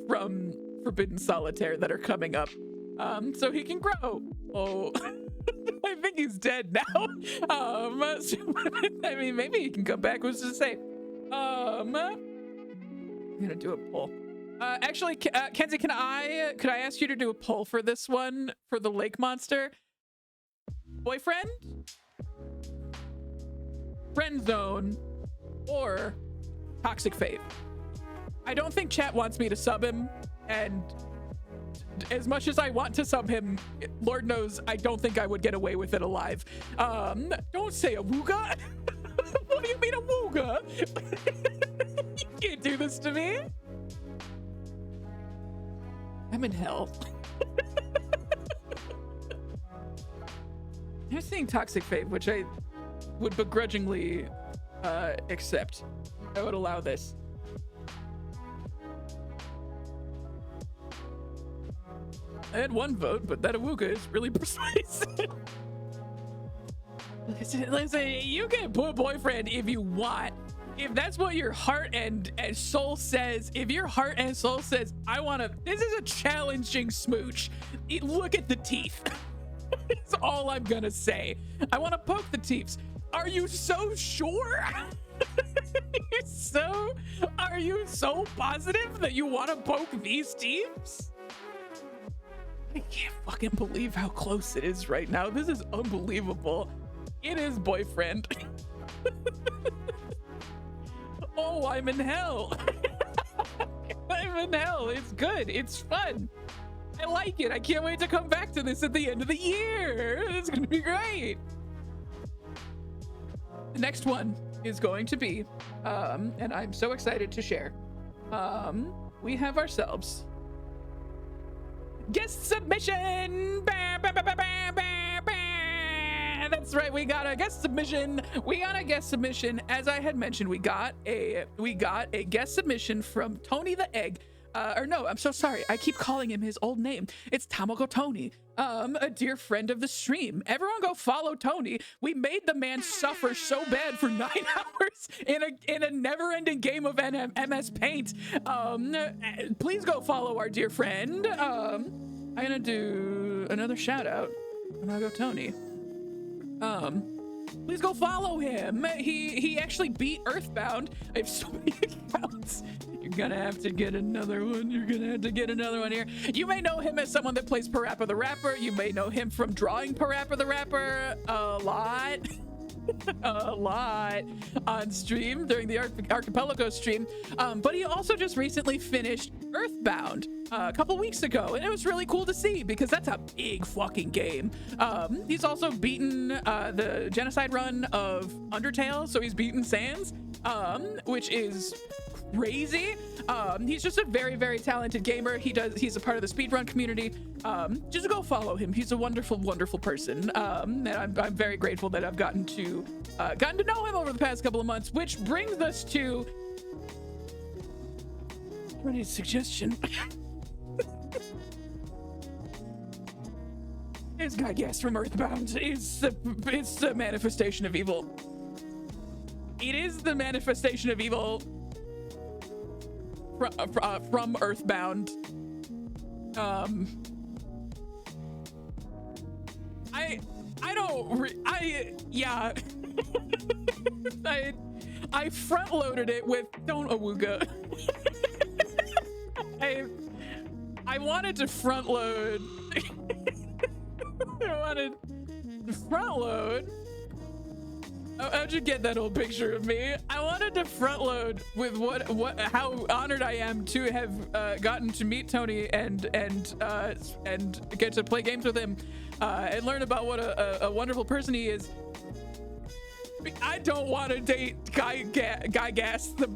from Forbidden Solitaire that are coming up, so he can grow. Oh, I think he's dead now. So, I mean, maybe he can come back. Who's to say? I'm gonna do a poll. Actually, Kenzie, could I ask you to do a poll for this one, for the lake monster? boyfriend, friend zone, or toxic fave. I don't think chat wants me to sub him, and as much as I want to sub him, Lord knows I don't think I would get away with it alive. Don't say a wooga. What do you mean a wooga? You can't do this to me. I'm in hell. I'm seeing toxic fave, which I would begrudgingly accept. I would allow this. I had one vote, but that awooga is really persuasive. Listen, you can put boyfriend if you want. If that's what your heart and soul says, if your heart and soul says, I want to, this is a challenging smooch. Look at the teeth. That's all I'm gonna say. I want to poke the teeth. Are you so sure? Are you so positive that you want to poke these teeth? I can't fucking believe how close it is right now. This is unbelievable. It is boyfriend. Oh, I'm in hell. I'm in hell. It's good. It's fun. I like it. I can't wait to come back to this at the end of the year. It's going to be great. The next one is going to be, and I'm so excited to share. We have ourselves guest submission. That's right, we got a guest submission. As I had mentioned, we got a guest submission from Tony the Egg. Or no, I'm so sorry. I keep calling him his old name. It's Tamako Tony, a dear friend of the stream. Everyone go follow Tony. We made the man suffer so bad for 9 hours in a never-ending game of MS Paint. Please go follow our dear friend. I'm gonna do another shout out. Tamako Tony. Please go follow him. He actually beat Earthbound. I have so many accounts. You're gonna have to get another one. You're gonna have to get another one here. You may know him as someone that plays Parappa the Rapper. You may know him from drawing Parappa the Rapper a lot. A lot on stream during the Archipelago stream. But he also just recently finished Earthbound a couple weeks ago, and it was really cool to see because that's a big fucking game. He's also beaten the genocide run of Undertale, so he's beaten Sans, which is crazy. He's just a very, very talented gamer. He's a part of the speedrun community. Just go follow him. He's a wonderful, wonderful person. And I'm very grateful that I've gotten to know him over the past couple of months, which brings us to a suggestion. This guy guest from Earthbound is the manifestation of evil. It is the manifestation of evil from Earthbound. I front loaded it with don't awooga. I wanted to front load. I wanted to front load. How'd you get that old picture of me? I wanted to front load with how honored I am to have gotten to meet Tony and get to play games with him and learn about what a wonderful person he is. I don't want to date Guy Gas, the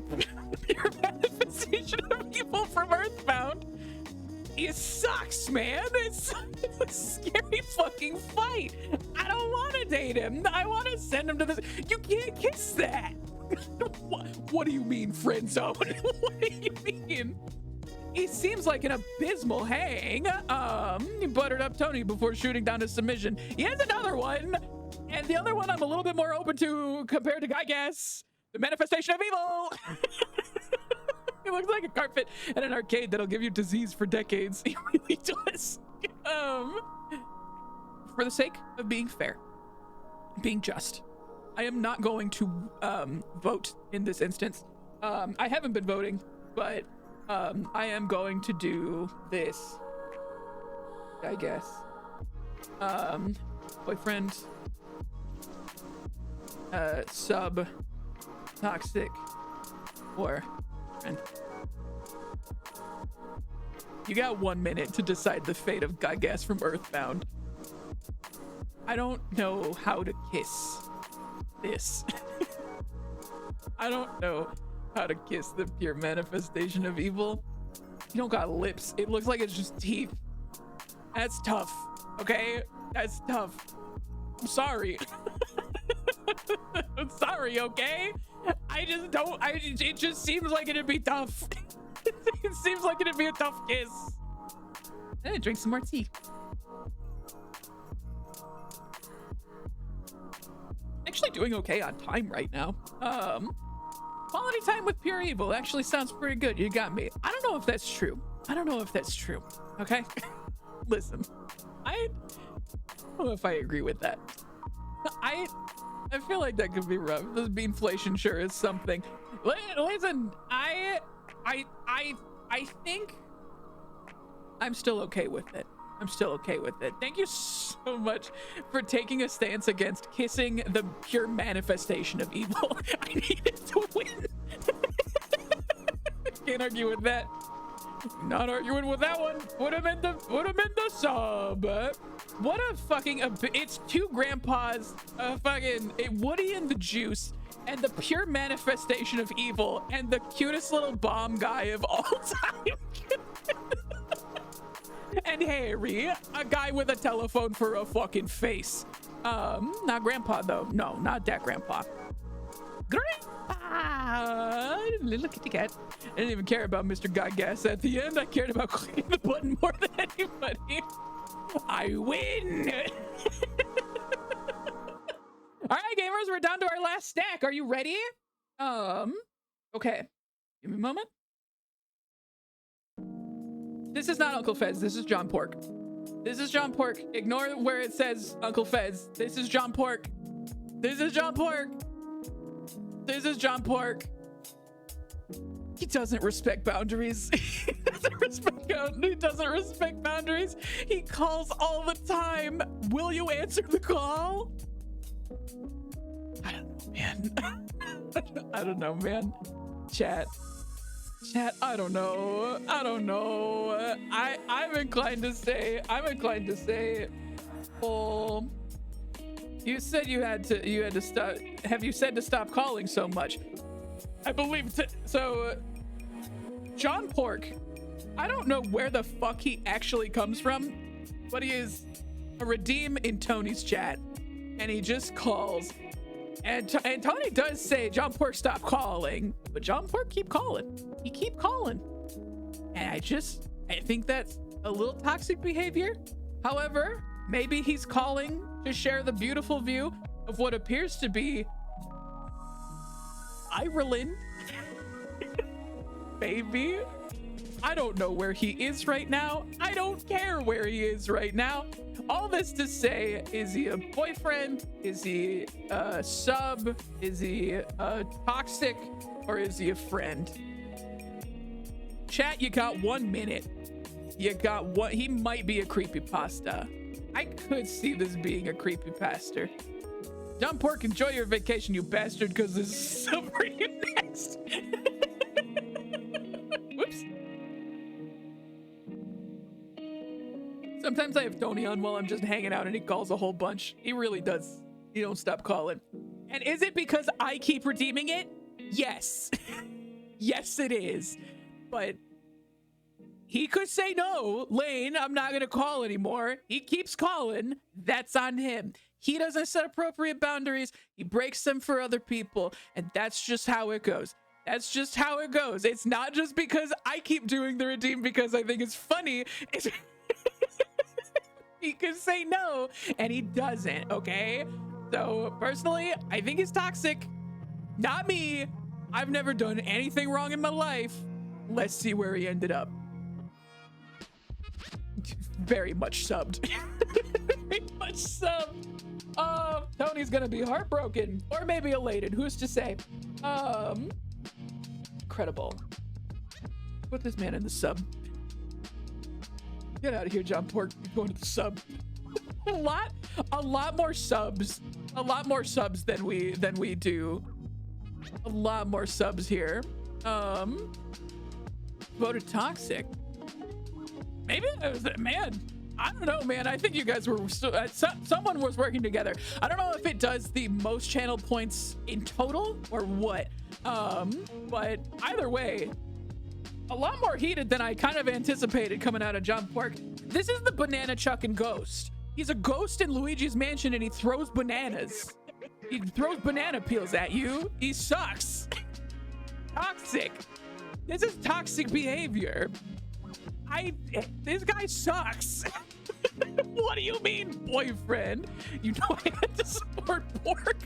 pure manifestation of evil from Earthbound. It sucks, man. It's a scary fucking fight. I don't want to date him. I want to send him to this. You can't kiss that. What do you mean, friend zone? What do you mean? He seems like an abysmal hang. He buttered up Tony before shooting down his submission. He has another one. And the other one I'm a little bit more open to compared to Guy Gas, the manifestation of evil. It looks like a carpet at an arcade that'll give you disease for decades. It really does. For the sake of being fair, being just, I am not going to vote in this instance. I haven't been voting, but I am going to do this, I guess. boyfriend, sub, toxic, or friend. You got 1 minute to decide the fate of Gagas from Earthbound. I don't know how to kiss this. I don't know how to kiss the pure manifestation of evil. You don't got lips. It looks like it's just teeth. That's tough. Okay? That's tough. I'm sorry. I'm sorry, okay? I just don't. It just seems like it'd be tough. It seems like it'd be a tough kiss. I'm gonna drink some more tea. Actually doing okay on time right now. Quality time with pure evil actually sounds pretty good. You got me. I don't know if that's true. I don't know if that's true. Okay? Listen, I don't know if I agree with that. I feel like that could be rough. This beanflation sure is something. Listen, I think I'm still okay with it. I'm still okay with it. Thank you so much for taking a stance against kissing the pure manifestation of evil. I needed to win. Can't argue with that. Not arguing with that one. Would have been the sub. What a fucking it's two grandpas, fucking a Woody and the Juice, and the pure manifestation of evil, and the cutest little bomb guy of all time. And Harry, a guy with a telephone for a fucking face. Not grandpa though. No, not that grandpa. Grandpa, little kitty cat. I didn't even care about Mr. Gagas at the end. I cared about clicking the button more than anybody. I win. All right, gamers, we're down to our last stack. Are you ready? Okay. Give me a moment. This is not Uncle Fez. This is John Pork. This is John Pork. Ignore where it says Uncle Fez. This is John Pork. This is John Pork. This is John Pork. He doesn't respect boundaries. He doesn't respect boundaries. He calls all the time. Will you answer the call? I don't know, man. I don't know, man. Chat, I don't know. I'm inclined to say, oh, you said you had to stop. Have you said to stop calling so much? I believe so. John Pork, I don't know where the fuck he actually comes from, but he is a redeem in Tony's chat, and he just calls. And Tony does say, John Pork, stop calling. But John Pork keep calling. He keep calling. And I think that's a little toxic behavior. However, maybe he's calling to share the beautiful view of what appears to be Ireland. Maybe. I don't know where he is right now. I don't care where he is right now. All this to say, is he a boyfriend? Is he a sub? Is he a toxic? Or is he a friend? Chat, you got 1 minute. You got one. He might be a creepypasta. I could see this being a creepypasta. John Pork, enjoy your vacation, you bastard, because this is sub for you next. Whoops. Sometimes I have Tony on while I'm just hanging out and he calls a whole bunch. He really does. He don't stop calling. And is it because I keep redeeming it? Yes. Yes, it is. But he could say, no, Lane, I'm not going to call anymore. He keeps calling. That's on him. He doesn't set appropriate boundaries. He breaks them for other people. And that's just how it goes. That's just how it goes. It's not just because I keep doing the redeem because I think it's funny. It's he could say no, and he doesn't, okay? So, personally, I think he's toxic. Not me. I've never done anything wrong in my life. Let's see where he ended up. Very much subbed. Very much subbed. Tony's gonna be heartbroken. Or maybe elated. Who's to say? Incredible. Put this man in the sub. Get out of here, John Pork. You're going to the sub. A lot a lot more subs than we do. A lot more subs here. Voted toxic. Maybe it was, man, I don't know, man. I think you guys were still, someone was working together. I don't know if it does the most channel points in total or what. But either way, a lot more heated than I kind of anticipated coming out of John Park. This is the banana chucking ghost. He's a ghost in Luigi's Mansion and he throws bananas. He throws banana peels at you. He sucks. Toxic. This is toxic behavior. This guy sucks. What do you mean, boyfriend? You know I had to support pork.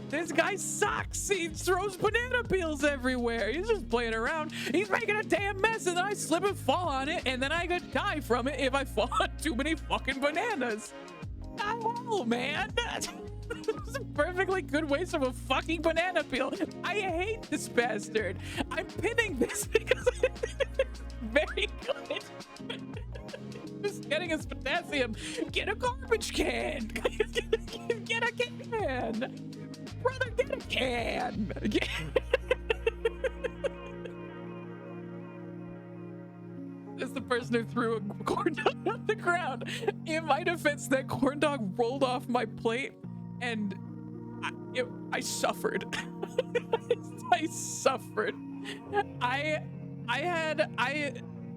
This guy sucks. He throws banana peels everywhere. He's just playing around. He's making a damn mess, and then I slip and fall on it, and then I could die from it if I fall on too many fucking bananas. Oh, man. That's a perfectly good waste of a fucking banana peel. I hate this bastard. I'm pinning this because it's very good. Just getting his potassium. Get a garbage can. Get a can. Brother, get a can. Is the person who threw a corn dog on the ground. In my defense, that corn dog rolled off my plate and I suffered. I suffered.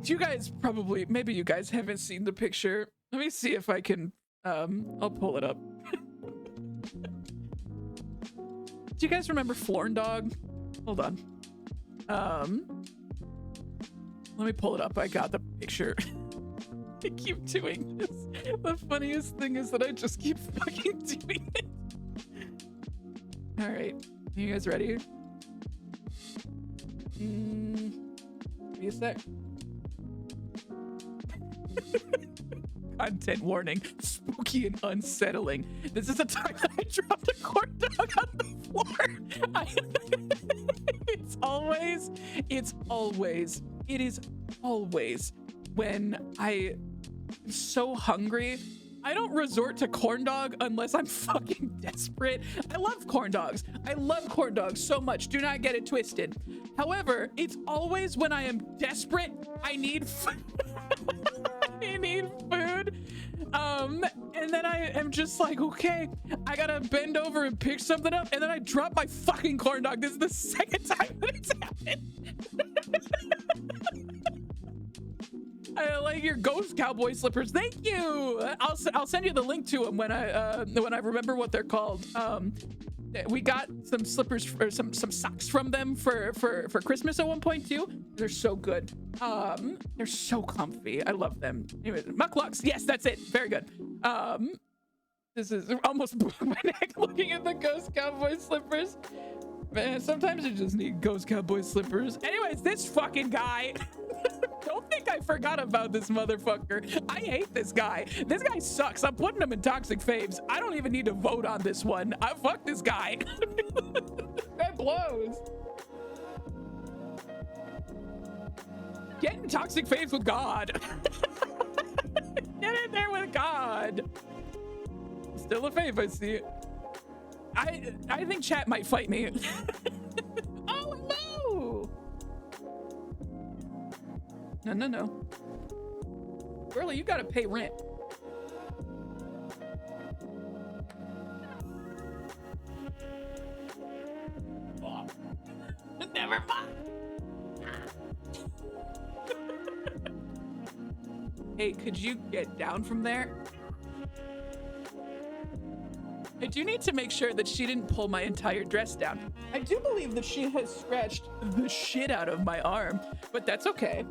You guys probably, maybe you guys haven't seen the picture. Let me see if I can, I'll pull it up. Do you guys remember Florn Dog? Hold on. Let me pull it up. I got the picture. I keep doing this. The funniest thing is that I just keep fucking doing it. All right, you guys ready? Be a sec. Content warning, spooky and unsettling. This is the time that I dropped a corn dog on the floor. It is always when I am so hungry. I don't resort to corn dog unless I'm fucking desperate. I love corn dogs. I love corn dogs so much. Do not get it twisted. However, it's always when I am desperate. I need I need food. And then I am just like, okay, I gotta bend over and pick something up, and then I drop my fucking corn dog. This is the second time that it's happened. I like your ghost cowboy slippers. Thank you. I'll send you the link to them when I remember what they're called. We got some slippers or some socks from them for Christmas at one point too. They're so good. They're so comfy. I love them. Anyways, mucklucks. Yes, that's it. Very good. This is almost my neck looking at the ghost cowboy slippers. Man, sometimes you just need ghost cowboy slippers. Anyways, this fucking guy. Don't think I forgot about this motherfucker. I hate this guy. This guy sucks. I'm putting him in toxic faves. I don't even need to vote on this one. I fuck this guy. This guy blows. Get in toxic faves with God. Get in there with God. Still a fave, I see it. I think chat might fight me. Oh no! No. Girlie, you gotta pay rent. Oh. Never mind. Hey, could you get down from there? I do need to make sure that she didn't pull my entire dress down. I do believe that she has scratched the shit out of my arm, but that's okay.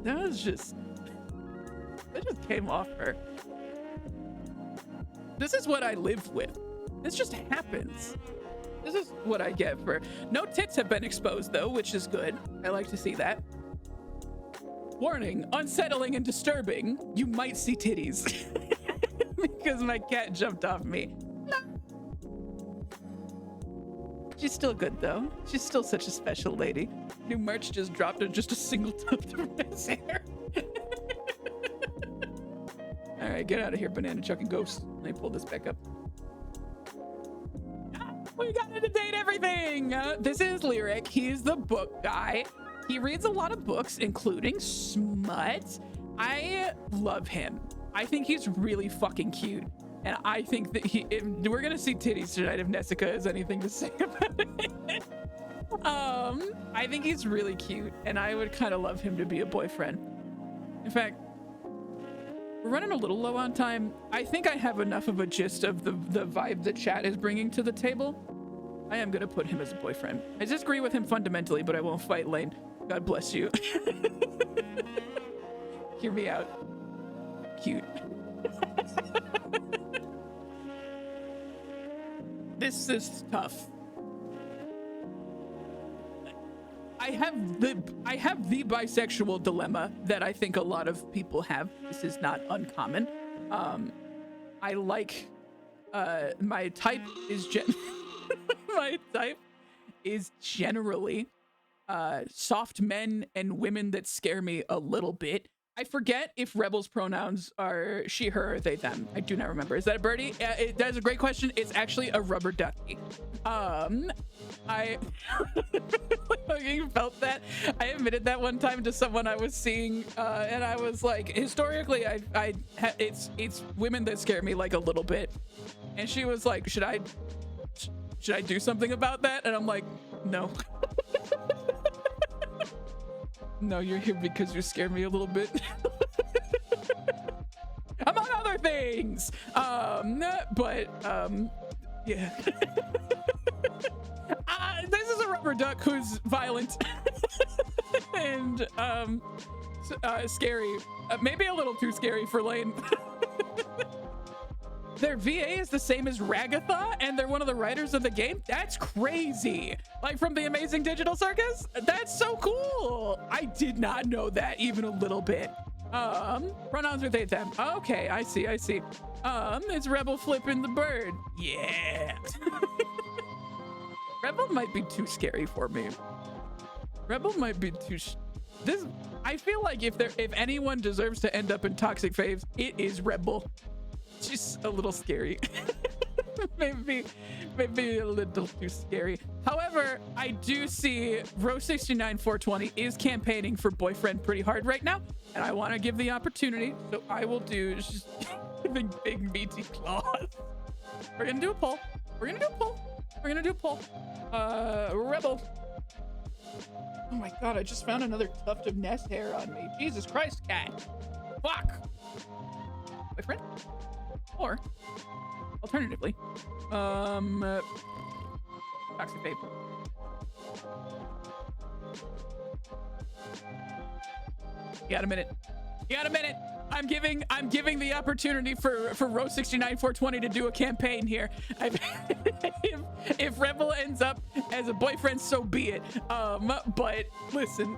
That just came off her. This is what I live with. This just happens. This is what I get for no tits have been exposed though, which is good. I like to see that. Warning, unsettling and disturbing. You might see titties because my cat jumped off me. She's still good though. She's still such a special lady. New merch just dropped in just a single tuft of his hair. All right, get out of here, banana chucking ghost. Let me pull this back up. We got into date everything. This is Lyric. He's the book guy. He reads a lot of books, including smut. I love him. I think he's really fucking cute. And I think that if we're gonna see titties tonight if Nessica has anything to say about it. I think he's really cute and I would kind of love him to be a boyfriend. In fact, we're running a little low on time. I think I have enough of a gist of the vibe the chat is bringing to the table. I am gonna put him as a boyfriend. I disagree with him fundamentally, but I won't fight Lane. God bless you. Hear me out. Cute. This is tough. I have the bisexual dilemma that I think a lot of people have. This is not uncommon. I like my type is my type is generally soft men and women that scare me a little bit. I forget if Rebel's pronouns are she, her, or they, them. I do not remember. Is that a birdie? That's a great question. It's actually a rubber ducky. I fucking felt that. I admitted that one time to someone I was seeing, and I was like, historically, it's women that scare me like a little bit. And she was like, should I do something about that? And I'm like, no. No, you're here because you scared me a little bit. Among other things. Yeah. This is a rubber duck who's violent and scary. Maybe a little too scary for Lane. Their VA is the same as Ragatha, and they're one of the writers of the game? That's crazy. Like from the Amazing Digital Circus? That's so cool. I did not know that even a little bit. Pronouns are they, them. Okay, I see. It's Rebel flipping the bird. Yeah. Rebel might be too scary for me. Rebel might be too... I feel like if anyone deserves to end up in Toxic Faves, it is Rebel. She's a little scary. maybe a little too scary. However, I do see Row69420 is campaigning for boyfriend pretty hard right now, and I want to give the opportunity, so I will do just big meaty claws. We're gonna do a poll. Rebel. Oh my god, I just found another tuft of Ness hair on me. Jesus Christ, cat. Fuck. Boyfriend? Or, alternatively, Toxic Babe. You got a minute. I'm giving the opportunity for Row69420 to do a campaign here. If Rebel ends up as a boyfriend, so be it. But listen.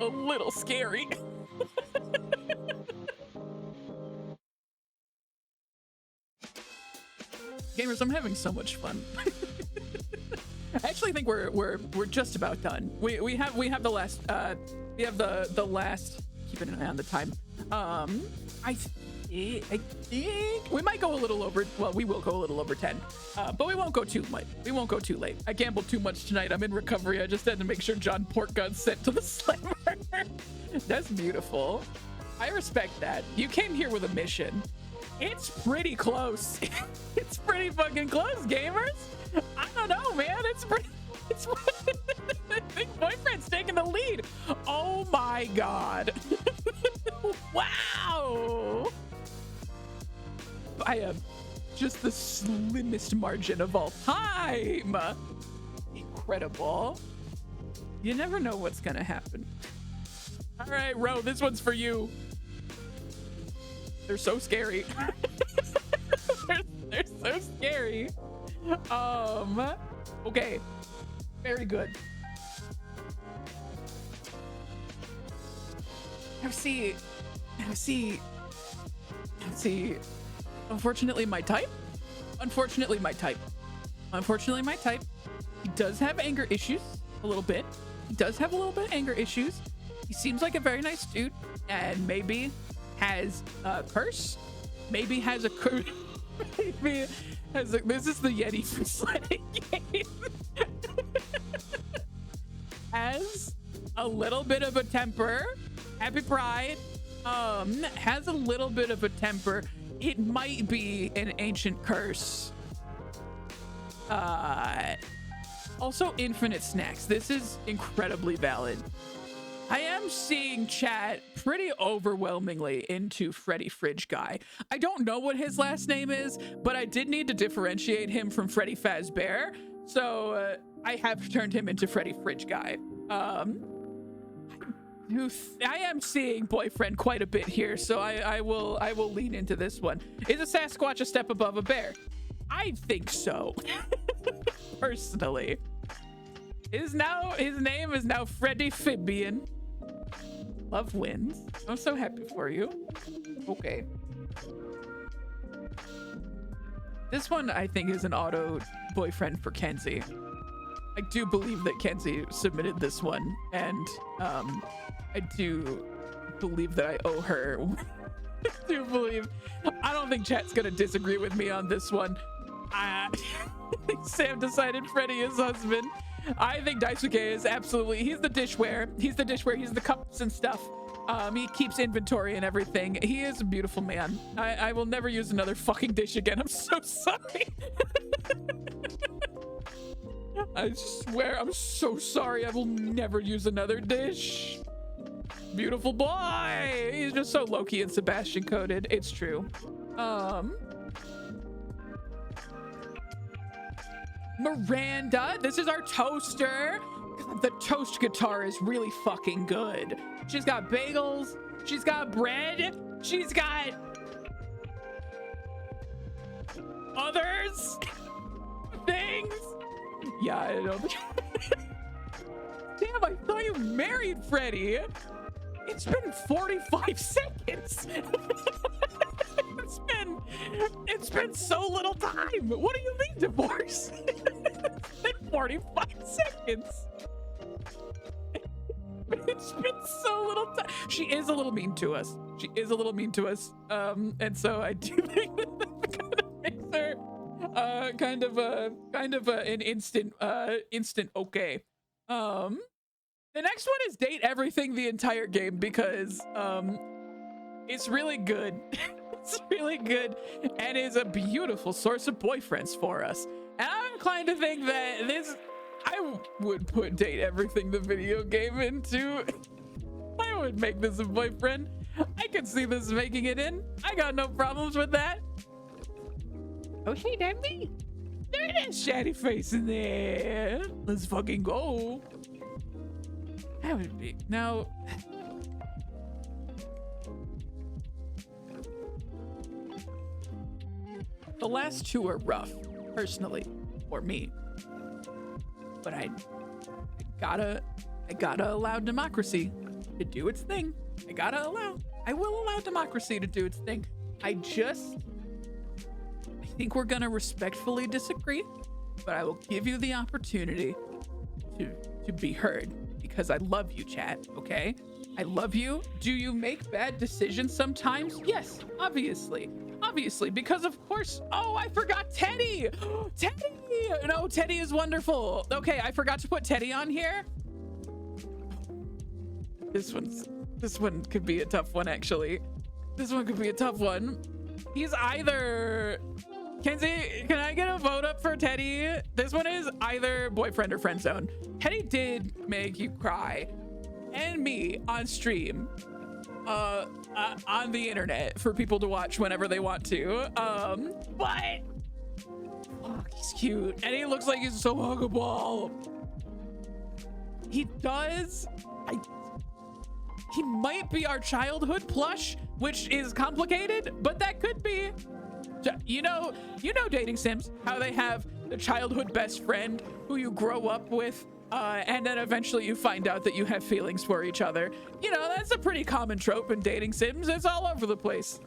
A little scary. Gamers, I'm having so much fun. I actually think we're just about done. We have the last the last. Keeping an eye on the time. I think we might go a little over. Well, we will go a little over 10, but we won't go too late. I gambled too much tonight. I'm in recovery. I just had to make sure John Pork got sent to the slammer. That's beautiful. I respect that. You came here with a mission. It's pretty close. It's pretty fucking close, gamers. I don't know, man. It's I think boyfriend's taking the lead. Oh my god. Wow. I have just the slimmest margin of all time. Incredible. You never know what's gonna happen. All right, Ro, this one's for you. They're so scary. they're so scary. Okay. Very good. Now see. Unfortunately, my type Unfortunately, my type. Unfortunately, my type. He does have anger issues a little bit. He does have a little bit of anger issues. He seems like a very nice dude, and maybe has a curse. Maybe has a curse. Maybe has a, this is the Yeti for sledding game. Has a little bit of a temper. Happy Pride. Has a little bit of a temper. It might be an ancient curse. Also infinite snacks. This is incredibly valid. I am seeing chat pretty overwhelmingly into Freddy Fridge Guy. I don't know what his last name is, but I did need to differentiate him from Freddy Fazbear. So I have turned him into Freddy Fridge Guy. I am seeing boyfriend quite a bit here, so I will lean into this one. Is a Sasquatch a step above a bear? I think so. Personally. His name is now Freddy Fibian. Love wins. I'm so happy for you. Okay. This one I think is an auto boyfriend for Kenzie. I do believe that Kenzie submitted this one, and I do believe that I owe her. I don't think chat's gonna disagree with me on this one. Sam decided Freddy is husband. I think Daisuke is absolutely, he's the dishware. He's the cups and stuff. He keeps inventory and everything. He is a beautiful man. I will never use another fucking dish again. I'm so sorry. I swear, I'm so sorry. I will never use another dish. Beautiful boy. He's just so Loki and Sebastian coded. It's true. Miranda, this is our toaster. The toast guitar is really fucking good. She's got bagels. She's got bread. She's got others things. Yeah, I know. Damn, I thought you married Freddy. It's been 45 seconds. It's been so little time. What do you mean divorce? It's been 45 seconds. It's been so little time. She is a little mean to us. And so I do think that kind of makes her kind of an instant okay. The next one is date everything the entire game because it's really good. It's really good and is a beautiful source of boyfriends for us. And I'm inclined to think that I would put date everything the video game into. I would make this a boyfriend. I could see this making it in. I got no problems with that. Oh, hey, that me. There it is, chatty face in there. Let's fucking go. That would be now. The last two are rough, personally, for me. But I gotta allow democracy to do its thing. I will allow democracy to do its thing. I think we're gonna respectfully disagree, but I will give you the opportunity to be heard because I love you, chat, okay? I love you. Do you make bad decisions sometimes? Yes, obviously, because of course. Oh, I forgot Teddy. Teddy. No, Teddy is wonderful. Okay, I forgot to put Teddy on here. This one could be a tough one, actually. This one could be a tough one. He's either Kenzie, can I get a vote up for Teddy? This one is either boyfriend or friend zone. Teddy did make you cry and me on stream. On the internet for people to watch whenever they want to. But oh, he's cute and he looks like he's so huggable. He does. He might be our childhood plush, which is complicated, but that could be. You know dating sims, how they have the childhood best friend who you grow up with. And then eventually you find out that you have feelings for each other. You know, that's a pretty common trope in dating sims. It's all over the place.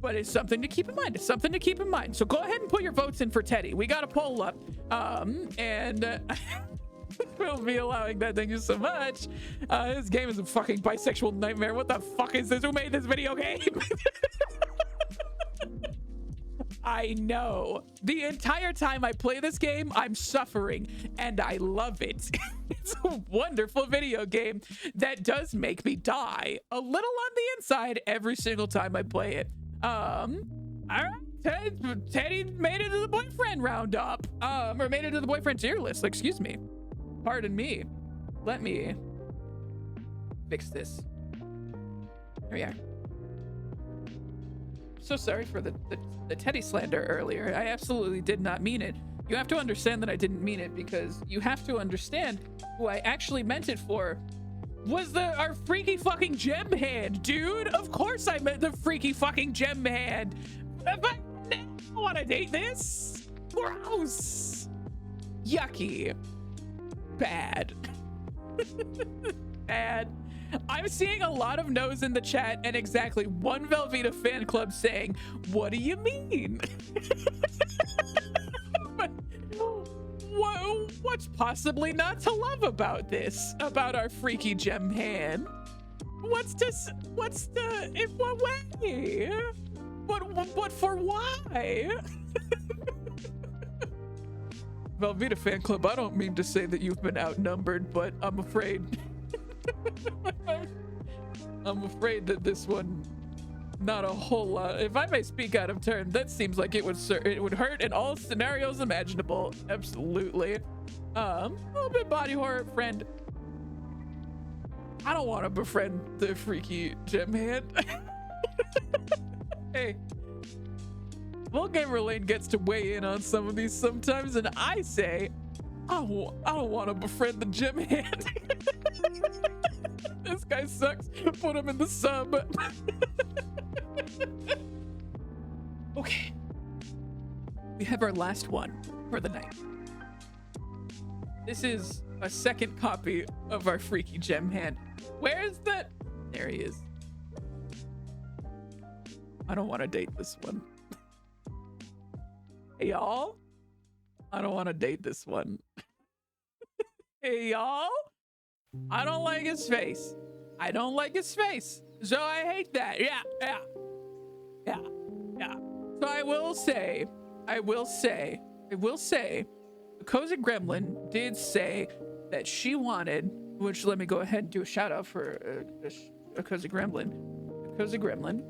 but it's something to keep in mind. It's something to keep in mind. So go ahead and put your votes in for Teddy. We got a poll up, and we'll be allowing that. Thank you so much. This game is a fucking bisexual nightmare. What the fuck is this? Who made this video game? I know. The entire time I play this game, I'm suffering, and I love it. It's a wonderful video game that does make me die a little on the inside every single time I play it. All right. Teddy made it to the boyfriend roundup. Or made it to the boyfriend tier list. Excuse me. Pardon me. Let me fix this. There we are. So sorry for the Teddy slander earlier. I absolutely did not mean it. You have to understand that I didn't mean it, because you have to understand who I actually meant it for was our freaky fucking gem hand, dude. Of course I meant the freaky fucking gem hand. But I don't want to date this. Gross. Yucky. Bad. Bad. I'm seeing a lot of no's in the chat and exactly one Velveeta fan club saying, what do you mean? What's possibly not to love about this? About our freaky gem hand? What's the, in what way? What for why? Velveeta fan club, I don't mean to say that you've been outnumbered, but I'm afraid I'm afraid that this one, not a whole lot. If I may speak out of turn, that seems like it would hurt in all scenarios imaginable. Absolutely. A little bit body horror friend. I don't want to befriend the freaky gem hand. Hey, LILGAMERLANE gets to weigh in on some of these sometimes, and I say, I don't want to befriend the gem hand. This guy sucks. Put him in the sub. Okay. We have our last one for the night. This is a second copy of our freaky gem hand. Where is that? There he is. I don't want to date this one. Hey, y'all. I don't want to date this one. Hey, y'all. I don't like his face. I don't like his face. So I hate that. Yeah. So I will say, the Cozy Gremlin did say that she wanted, which let me go ahead and do a shout out for a Cozy Gremlin. A Cozy Gremlin.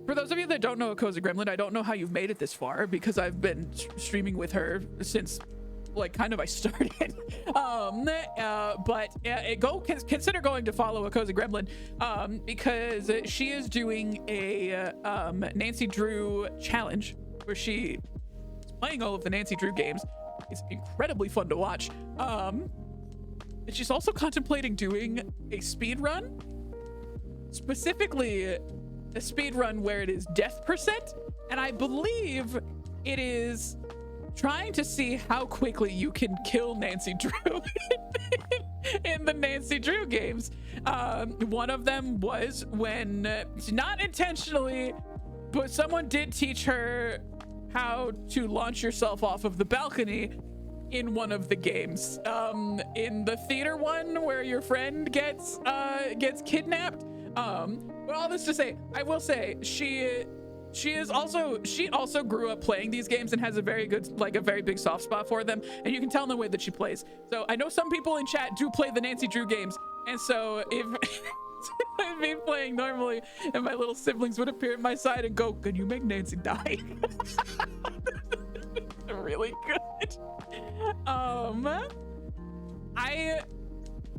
For those of you that don't know a Cozy Gremlin, I don't know how you've made it this far, because I've been streaming with her since like kind of I started. Consider going to follow a Cozy Gremlin, because she is doing a Nancy Drew challenge where she is playing all of the Nancy Drew games. It's incredibly fun to watch. And she's also contemplating doing a speed run, specifically a speed run where it is death percent, and I believe it is trying to see how quickly you can kill Nancy Drew in the Nancy Drew games. One of them was when, not intentionally, but someone did teach her how to launch yourself off of the balcony in one of the games. In the theater one where your friend gets kidnapped. But all this to say, I will say she also grew up playing these games and has a very big soft spot for them, and you can tell in the way that she plays. So I know some people in chat do play the Nancy Drew games, and so if I'd be playing normally and my little siblings would appear at my side and go, "Can you make Nancy die?" Really good. I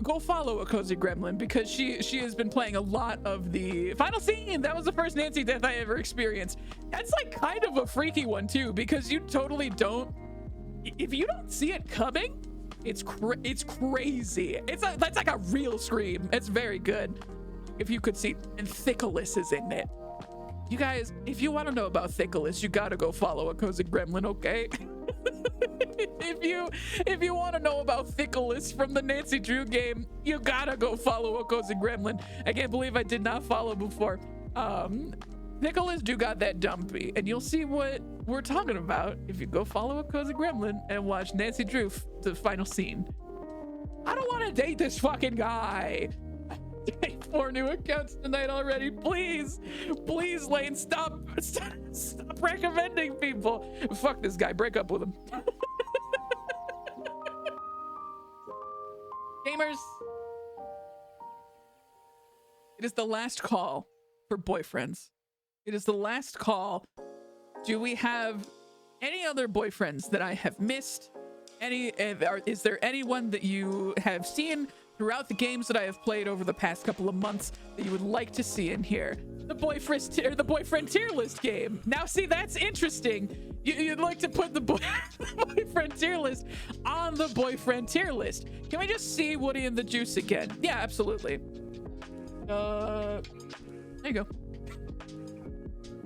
go follow a Cozy Gremlin because she has been playing a lot of the Final Scene. That was the first Nancy death I ever experienced. That's like kind of a freaky one too, because you totally don't, if you don't see it coming, it's crazy. That's like a real scream. It's very good. If you could see, and Thickless is in it. You guys, if you want to know about Thickless, you gotta go follow a Cozy Gremlin, okay? If you want to know about Thickless from the Nancy Drew game, you gotta go follow a Cozy Gremlin. I can't believe I did not follow before. Nicholas do got that dumpy, and you'll see what we're talking about if you go follow a cozy gremlin and watch Nancy Drew the final scene. I don't want to date this fucking guy. 4 new accounts tonight already. Please, please, Lane, stop recommending people. Fuck this guy. Break up with him. Gamers, it is the last call for boyfriends. It is the last call. Do we have any other boyfriends that I have missed? Is there anyone that you have seen throughout the games that I have played over the past couple of months that you would like to see in here? The boyfriend tier list game. Now, see, that's interesting. You'd like to put the boyfriend tier list on the boyfriend tier list. Can we just see Woody and the Juice again? Yeah, absolutely. There you go.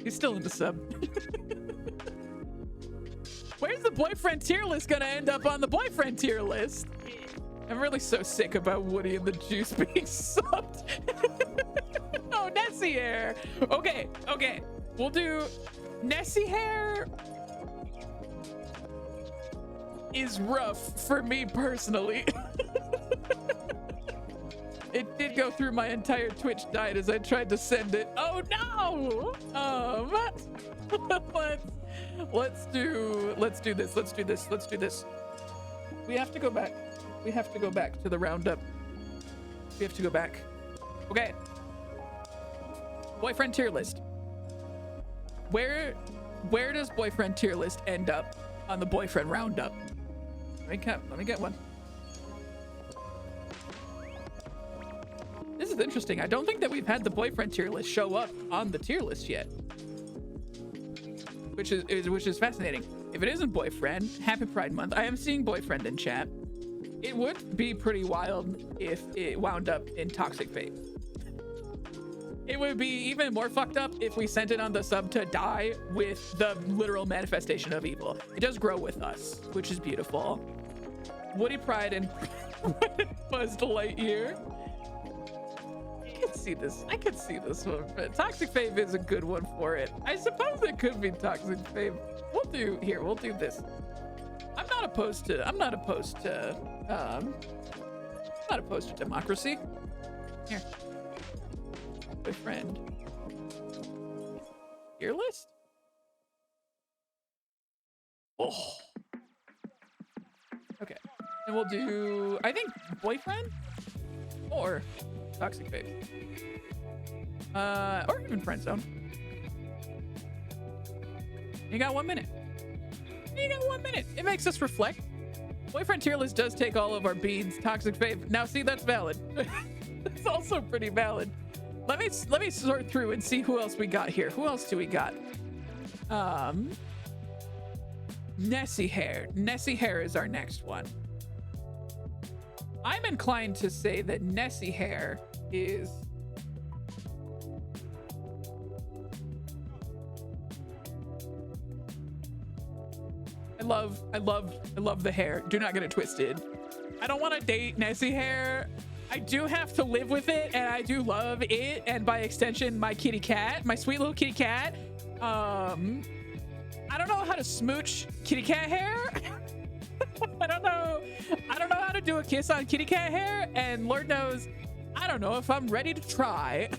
He's still in the sub. Where's the boyfriend tier list gonna end up on the boyfriend tier list? I'm really so sick about Woody and the Juice being subbed. Oh, Nessie hair. Okay. We'll do Nessie hair is rough for me personally. It did go through my entire Twitch diet as I tried to send it. Oh no! Let's do this. We have to go back. We have to go back to the roundup. We have to go back. Okay. Boyfriend tier list. Where does boyfriend tier list end up on the boyfriend roundup? Let me get one. This is interesting. I don't think that we've had the boyfriend tier list show up on the tier list yet, which is fascinating. If it isn't boyfriend, happy Pride Month. I am seeing boyfriend in chat. It would be pretty wild if it wound up in toxic fate. It would be even more fucked up if we sent it on the sub to die with the literal manifestation of evil. It does grow with us, which is beautiful. Woody Pride and Buzz Lightyear. I could see this one, but Toxic Fave is a good one for it. I suppose it could be Toxic Fave. We'll do this. I'm not opposed to democracy. Here. Boyfriend. Tier list? Oh. Okay. And we'll do, I think, boyfriend or Toxic Fave. Or even friend zone. You got 1 minute. It makes us reflect. Boyfriend tier list does take all of our beads. Toxic Fave. Now, see, that's valid. It's also pretty valid. Let me sort through and see who else we got here. Who else do we got? Nessie hair. Nessie hair is our next one. I'm inclined to say that Nessie hair is I love the hair. Do not get it twisted. I don't want to date Nessie hair. I do have to live with it, and I do love it, and by extension, my kitty cat, my sweet little kitty cat. I don't know how to smooch kitty cat hair. I don't know how to do a kiss on kitty cat hair, and Lord knows, I don't know if I'm ready to try.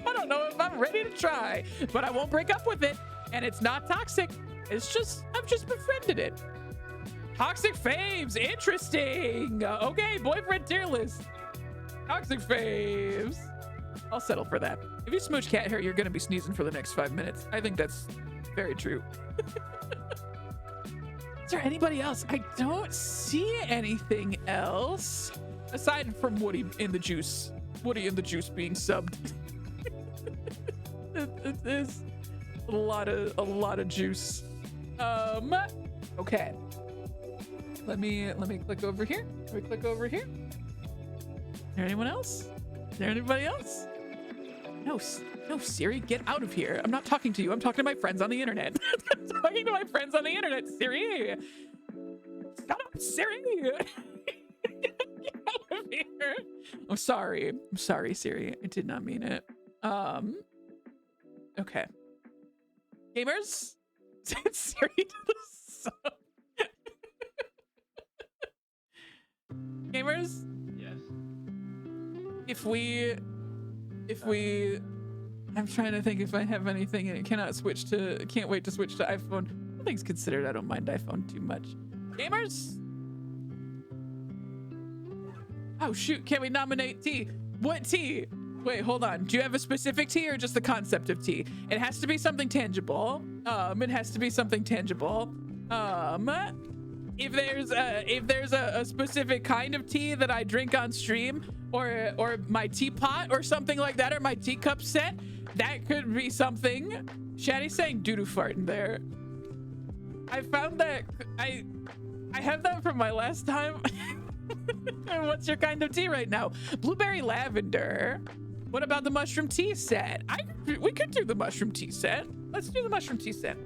I don't know if I'm ready to try, but I won't break up with it, and it's not toxic. It's just, I've just befriended it. Toxic faves, interesting. Okay, boyfriend tier list. Toxic faves. I'll settle for that. If you smooch cat hair, you're gonna be sneezing for the next 5 minutes. I think that's very true. Is there anybody else? I don't see anything else aside from Woody in the Juice. Woody in the Juice being subbed. It is a lot of juice. Okay. Let me click over here. Let me click over here. Is there anyone else? Is there anybody else? No, Siri, get out of here. I'm not talking to you. I'm talking to my friends on the internet. I'm talking to my friends on the internet, Siri. Shut up, Siri. Get out of here. I'm sorry, Siri. I did not mean it. Okay. Gamers? Siri to the sub. Gamers? Yes. If we I'm trying to think if I have anything and it can't wait to switch to iPhone. All things considered, I don't mind iPhone too much. Gamers? Oh shoot, can we nominate tea? What tea? Wait, hold on. Do you have a specific tea or just the concept of tea? It has to be something tangible. It has to be something tangible. If there's a specific kind of tea that I drink on stream, or my teapot or something like that, or my teacup set, that could be something. Shaddy's saying doo-doo fart in there. I found that I have that from my last time. What's your kind of tea right now? Blueberry lavender. What about the mushroom tea set? We could do the mushroom tea set. Let's do the mushroom tea set.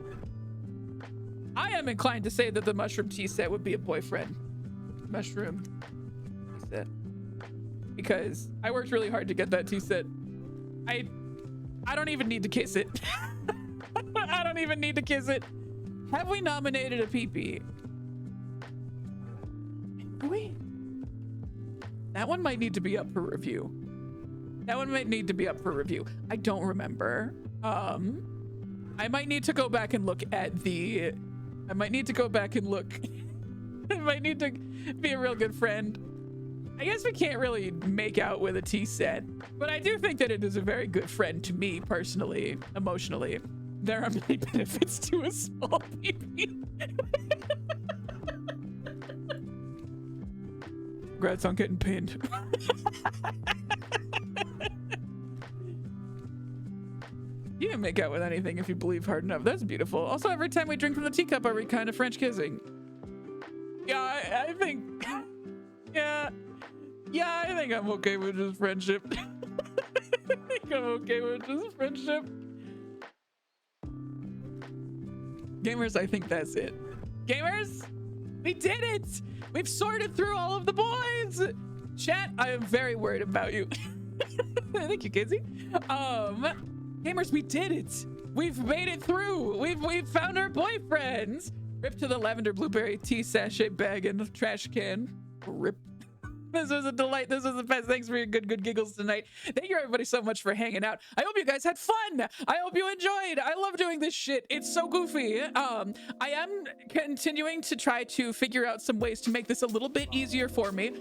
I am inclined to say that the mushroom tea set would be a boyfriend. Mushroom tea set. Because I worked really hard to get that tea set. I don't even need to kiss it. I don't even need to kiss it. Have we nominated a PP? Have we? That one might need to be up for review. That one might need to be up for review. I don't remember. I might need to go back and look at the... I might need to go back and look. I might need to be a real good friend. I guess we can't really make out with a tea set, but I do think that it is a very good friend to me personally, emotionally. There are many benefits to a small PP. Congrats on getting pinned. You can make out with anything if you believe hard enough. That's beautiful. Also, every time we drink from the teacup, are we kind of French kissing? Yeah, I think... Yeah, I think I'm okay with just friendship. I think I'm okay with just friendship. Gamers, I think that's it. Gamers, we did it! We've sorted through all of the boys! Chat, I am very worried about you. Thank you, Casey. Gamers, we did it! We've made it through! We've found our boyfriends! Rip to the lavender blueberry tea sachet bag and trash can. Rip. This was a delight. This was the best. Thanks for your good giggles tonight. Thank you everybody so much for hanging out. I hope you guys had fun. I hope you enjoyed. I love doing this shit. It's so goofy. I am continuing to try to figure out some ways to make this a little bit easier for me,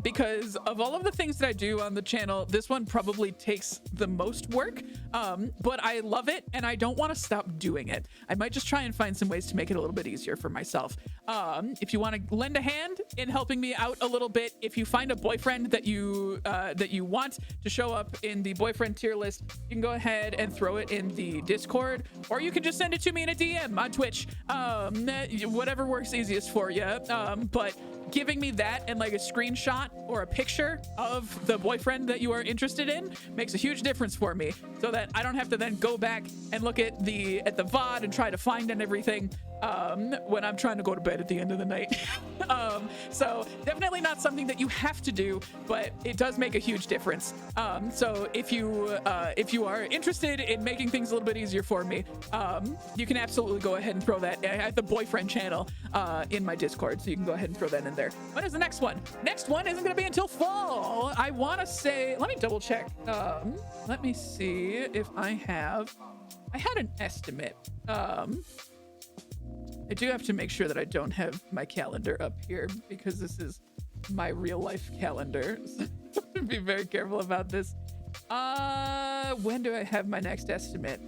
because of all of the things that I do on the channel, this one probably takes the most work, but I love it and I don't want to stop doing it. I might just try and find some ways to make it a little bit easier for myself. If you want to lend a hand in helping me out a little bit, if you find a boyfriend that you want to show up in the boyfriend tier list, you can go ahead and throw it in the Discord, or you can just send it to me in a DM on Twitch. Whatever works easiest for you. But giving me that and like a screenshot or a picture of the boyfriend that you are interested in makes a huge difference for me, so that I don't have to then go back and look at the VOD and try to find and everything when I'm trying to go to bed at the end of the night. So definitely not something that you have to do, but it does make a huge difference. So if you are interested in making things a little bit easier for me, you can absolutely go ahead and throw that at the boyfriend channel in my Discord. So you can go ahead and throw that in there. When is the next one? Next one isn't going to be until fall. I want to say, let me double check. Let me see if I had an estimate. I do have to make sure that I don't have my calendar up here, because this is my real life calendar. So I have to be very careful about this. When do I have my next estimate?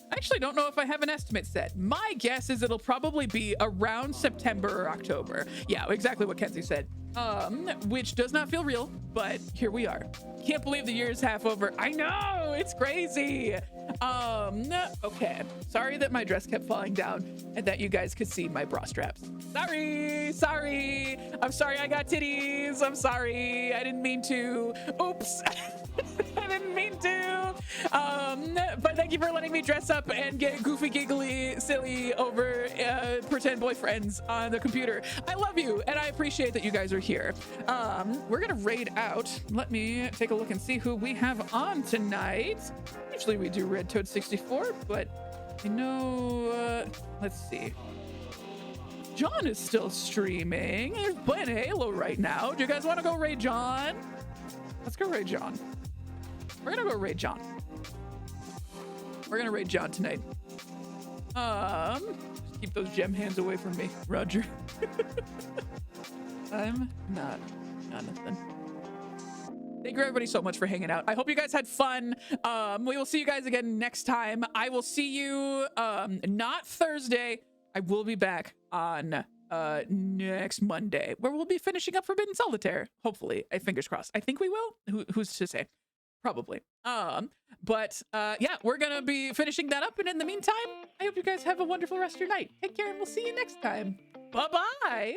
I actually don't know if I have an estimate set. My guess is it'll probably be around September or October. Yeah, exactly what Kenzie said. Which does not feel real, but here we are. Can't believe the year is half over. I know, it's crazy. Okay. Sorry that my dress kept falling down and that you guys could see my bra straps. Sorry. I'm sorry I got titties. I'm sorry. I didn't mean to. Oops. I didn't mean to. But thank you for letting me dress up and get goofy, giggly, silly over pretend boyfriends on the computer. I love you, and I appreciate that you guys are here. We're gonna raid out. Let me take a look and see who we have on tonight. Usually we do Red Toad 64, but you know, let's see. John is still streaming. He's playing Halo right now. Do you guys want to go raid John? Let's go raid John. We're gonna go raid John. We're gonna raid John tonight. Just keep those gem hands away from me, Roger. I'm not Jonathan. Thank you everybody so much for hanging out. I hope you guys had fun. We will see you guys again next time. I will see you not Thursday. I will be back on next Monday, where we'll be finishing up Forbidden Solitaire. Hopefully, fingers crossed. I think we will. Who's to say? Probably. But yeah, we're gonna be finishing that up, and in the meantime, I hope you guys have a wonderful rest of your night. Take care, and we'll see you next time. Bye bye.